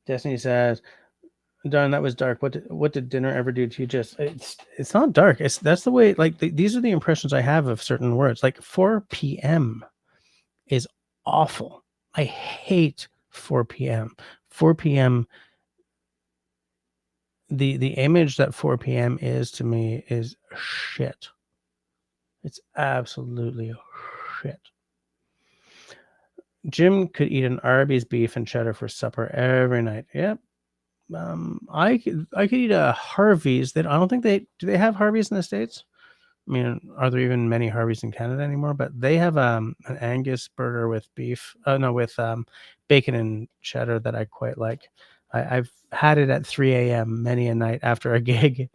Destiny says, darn, that was dark. What did dinner ever do to you? Just it's not dark. That's the way, like these are the impressions I have of certain words. Like 4 p.m. is awful. I hate 4 p.m. 4 p.m. The image that 4 p.m. is to me is shit. It's absolutely shit. Jim could eat an Arby's beef and cheddar for supper every night. Yep. I could eat a Harvey's. That I don't think do they have Harvey's in the States? I mean, are there even many Harveys in Canada anymore? But they have an Angus burger with beef. No, with bacon and cheddar that I quite like. I've had it at 3 a.m. many a night after a gig.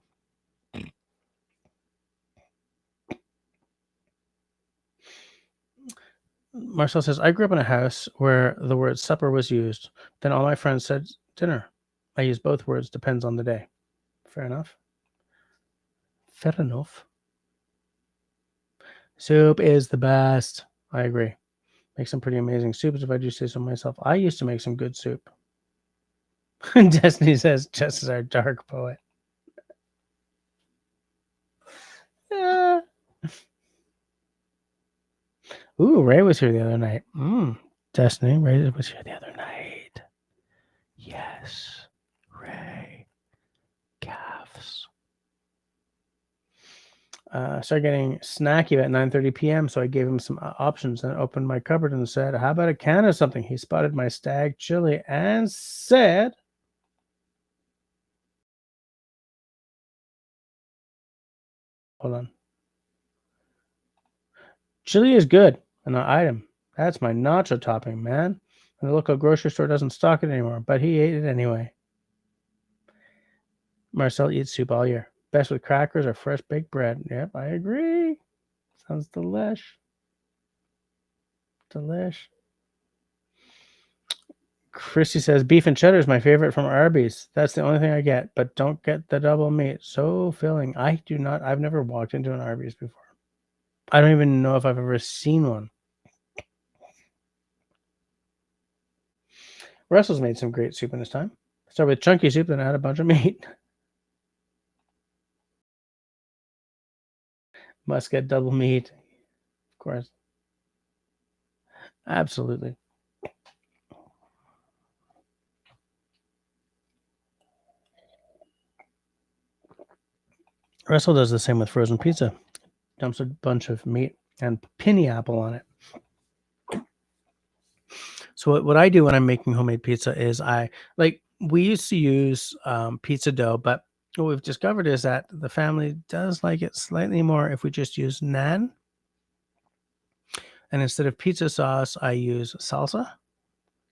Marcel says, I grew up in a house where the word supper was used. Then all my friends said dinner. I use both words, depends on the day. Fair enough. Fair enough. Soup is the best. I agree. Make some pretty amazing soups if I do say so myself. I used to make some good soup. Destiny says, just as our dark poet. Yeah. Ooh, Ray was here the other night. Destiny, Ray was here the other night. Yes. Ray. Calves. Started getting snacky at 9:30 p.m. So I gave him some options and opened my cupboard and said, how about a can of something? He spotted my stag chili and said, hold on. Chili is good. An item. That's my nacho topping, man. And the local grocery store doesn't stock it anymore, but he ate it anyway. Marcel eats soup all year. Best with crackers or fresh baked bread. Yep, I agree. Sounds delish. Delish. Christy says beef and cheddar is my favorite from Arby's. That's the only thing I get, but don't get the double meat. So filling. I do not. I've never walked into an Arby's before. I don't even know if I've ever seen one. Russell's made some great soup in his time. Start with chunky soup, then add a bunch of meat. Must get double meat. Of course. Absolutely. Russell does the same with frozen pizza. Dumps a bunch of meat and penny apple on it. So what I do when I'm making homemade pizza is we used to use pizza dough, but what we've discovered is that the family does like it slightly more if we just use naan. And instead of pizza sauce, I use salsa,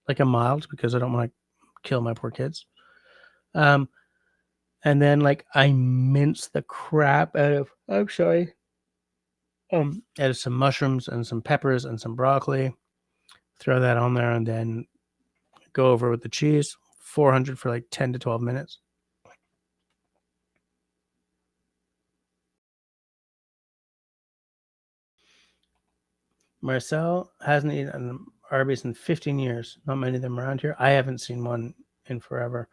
like a mild, because I don't want to kill my poor kids. And then I mince the crap out of, out of some mushrooms and some peppers and some broccoli. Throw that on there and then go over with the cheese. 400 for 10 to 12 minutes. Marcel hasn't eaten an Arby's in 15 years. Not many of them around here. I haven't seen one in forever.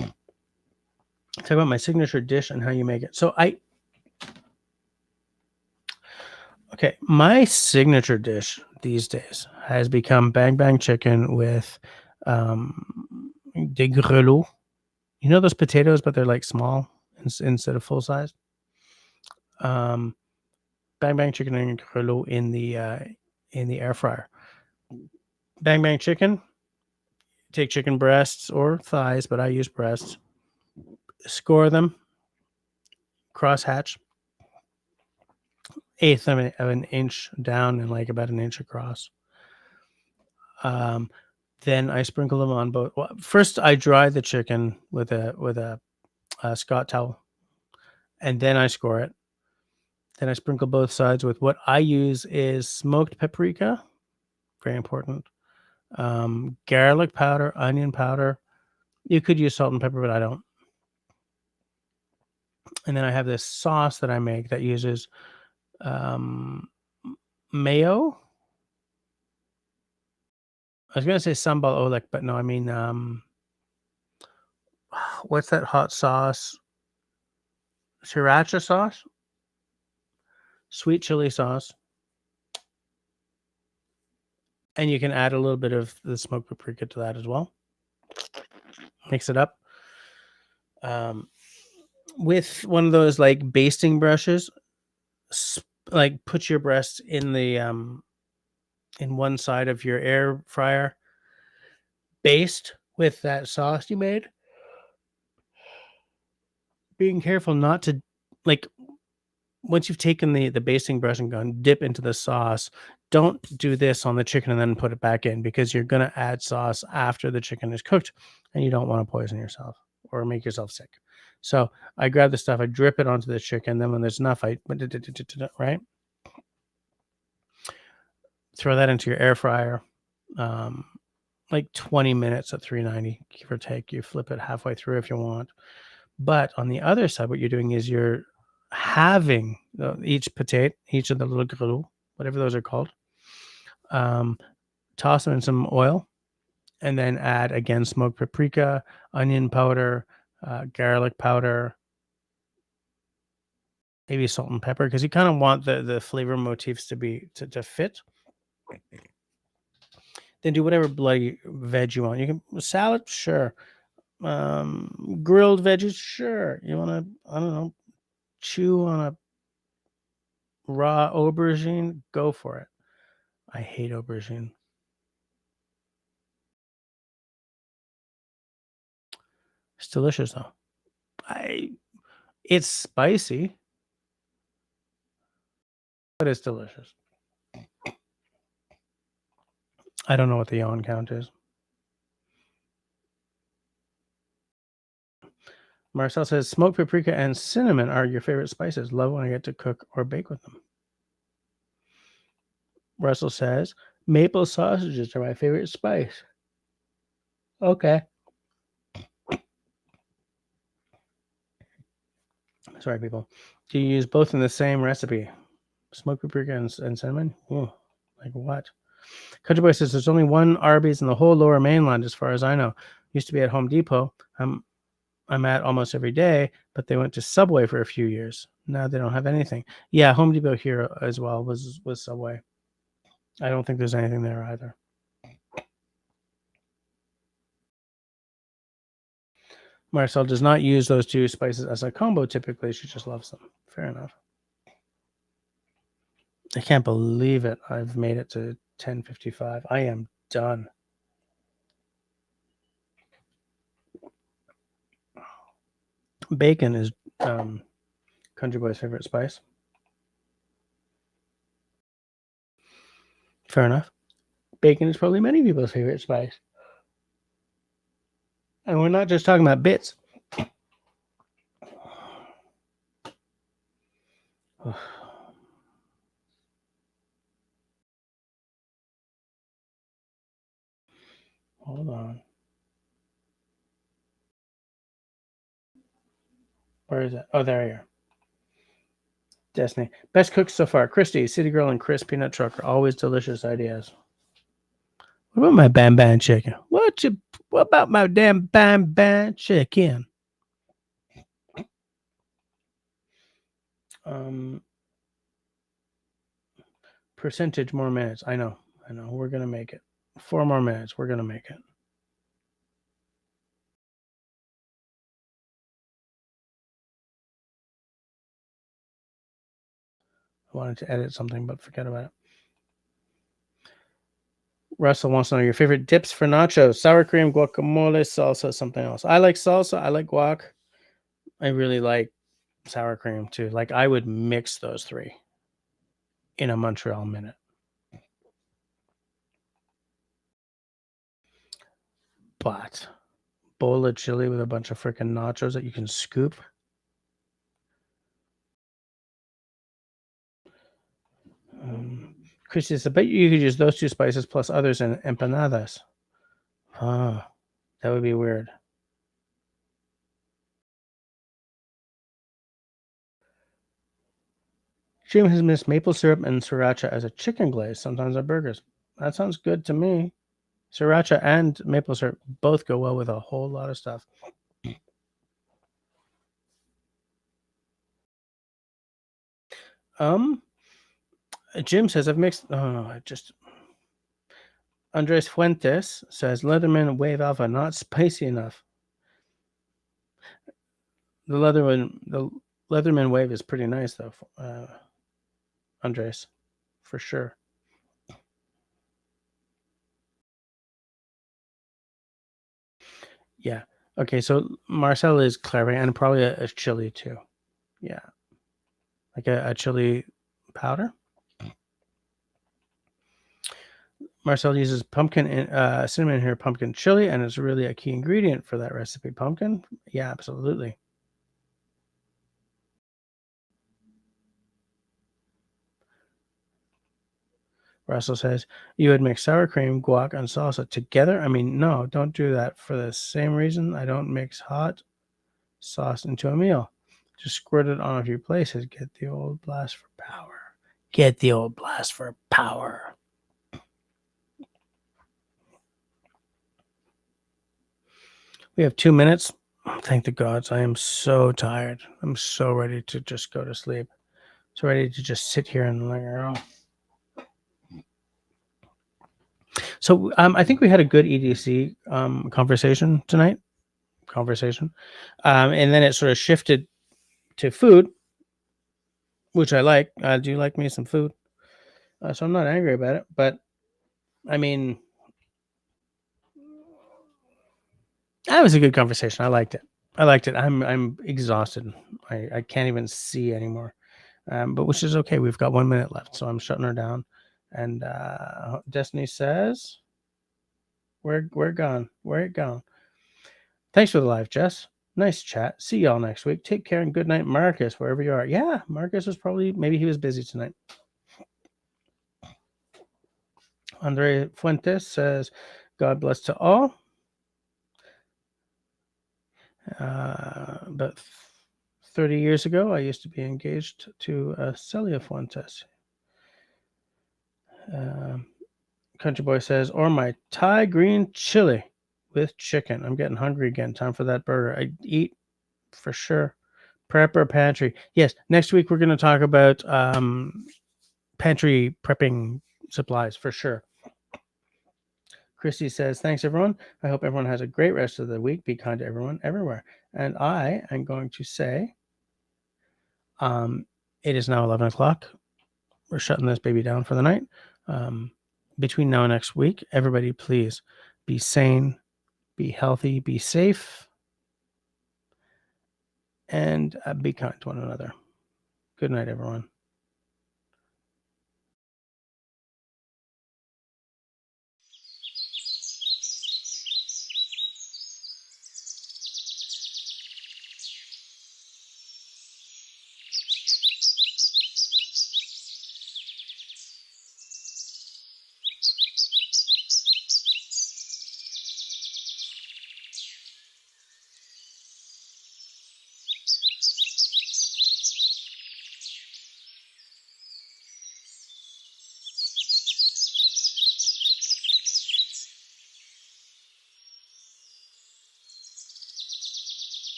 Talk about my signature dish and how you make it. Okay, my signature dish these days has become bang bang chicken with des grelots. You know those potatoes, but they're small instead of full size. Bang bang chicken and grelot in the air fryer. Bang bang chicken. Take chicken breasts or thighs, but I use breasts. Score them. Cross hatch. Eighth of an inch down and about an inch across. Then I sprinkle them on both. Well, first, I dry the chicken with a Scott towel, and then I score it. Then I sprinkle both sides with what I use is smoked paprika, very important. Garlic powder, onion powder. You could use salt and pepper, but I don't. And then I have this sauce that I make that uses mayo. I was gonna say sambal oelek, but no, I mean what's that hot sauce? Sriracha sauce, sweet chili sauce, and you can add a little bit of the smoked paprika to that as well. Mix it up. With one of those basting brushes, put your breast in the in one side of your air fryer, baste with that sauce you made. being careful not to, like, once you've taken the basting brush and gone dip into the sauce, don't do this on the chicken and then put it back in, because you're gonna add sauce after the chicken is cooked, and you don't wanna poison yourself or make yourself sick. So, I grab the stuff, I drip it onto the chicken, then when there's enough, I right? Throw that into your air fryer, um, like 20 minutes at 390, give or take. You flip it halfway through if you want. But on the other side, what you're doing is you're having each potato, each of the little grillou, whatever those are called, um, toss them in some oil, and then add again smoked paprika, onion powder, garlic powder, maybe salt and pepper, because you kind of want the flavor motifs to fit. Then do whatever bloody veg you want. You can salad, sure. Grilled veggies, sure. You want to, I don't know, chew on a raw aubergine, go for it. I hate aubergine. It's delicious though. It's spicy, but it's delicious. I don't know what the yawn count is. Marcel says smoked paprika and cinnamon are your favorite spices. Love when I get to cook or bake with them. Russell says maple sausages are my favorite spice. Okay. Sorry, people. Do you use both in the same recipe? Smoked paprika and cinnamon? Ooh, like what? Country Boy says there's only one Arby's in the whole lower mainland, as far as I know. Used to be at Home Depot. I'm at almost every day, but they went to Subway for a few years. Now they don't have anything. Yeah, Home Depot here as well was Subway. I don't think there's anything there either. Marcel does not use those two spices as a combo typically. She just loves them. Fair enough. I can't believe it. I've made it to 10:55. I am done. Bacon is Country Boy's favorite spice. Fair enough. Bacon is probably many people's favorite spice. And we're not just talking about bits. Hold on. Where is it? Oh, there you are. Destiny. Best cooks so far. Christy, City Girl, and Chris Peanut Truck are always delicious ideas. What about my Bam Bam chicken? What about my damn Bam Bam chicken? Percentage more minutes. I know. We're gonna make it. 4 more minutes. We're gonna make it. I wanted to edit something, but forget about it. Russell wants to know your favorite dips for nachos: sour cream, guacamole, salsa, something else. I like salsa. I like guac. I really like sour cream too. Like I would mix those three in a Montreal minute. But bowl of chili with a bunch of freaking nachos that you can scoop. Chris says, I bet you could use those two spices plus others in empanadas. That would be weird. Jim has missed maple syrup and sriracha as a chicken glaze, sometimes on burgers. That sounds good to me. Sriracha and maple syrup both go well with a whole lot of stuff. Jim says I've mixed. Andres Fuentes says Leatherman Wave Alpha not spicy enough. The Leatherman Wave is pretty nice though, Andres, for sure. Yeah, Okay, so Marcel is clairvoyant and probably a chili too. Yeah, like a chili powder. Marcel uses pumpkin and cinnamon here, pumpkin chili, and it's really a key ingredient for that recipe. Pumpkin, yeah, absolutely. Russell says you would mix sour cream, guac, and salsa together. I mean, no, don't do that. For the same reason, I don't mix hot sauce into a meal. Just squirt it on a few places. Get the old blast for power. Get the old blast for power. We have 2 minutes. Thank the gods. I am so tired. I'm so ready to just go to sleep. So ready to just sit here and linger on. So I think we had a good EDC conversation tonight. And then it sort of shifted to food, which I like. I do like me some food, so I'm not angry about it. But I mean, that was a good conversation. I liked it. I'm exhausted. I can't even see anymore. But which is okay. We've got 1 minute left, so I'm shutting her down. And Destiny says, "We're gone. We're gone." Thanks for the live, Jess. Nice chat. See y'all next week. Take care and good night, Marcus, wherever you are. Yeah, Marcus was maybe he was busy tonight. Andre Fuentes says, God bless to all. About 30 years ago, I used to be engaged to Celia Fuentes. Country Boy says, or my Thai green chili with chicken. I'm getting hungry again. Time for that burger. I eat for sure. Prepper pantry. Yes, next week we're going to talk about pantry prepping supplies for sure. Christy says, thanks everyone. I hope everyone has a great rest of the week. Be kind to everyone everywhere. And I am going to say, it is now 11 o'clock. We're shutting this baby down for the night. Between now and next week, everybody please be sane, be healthy, be safe, and be kind to one another. Good night, everyone.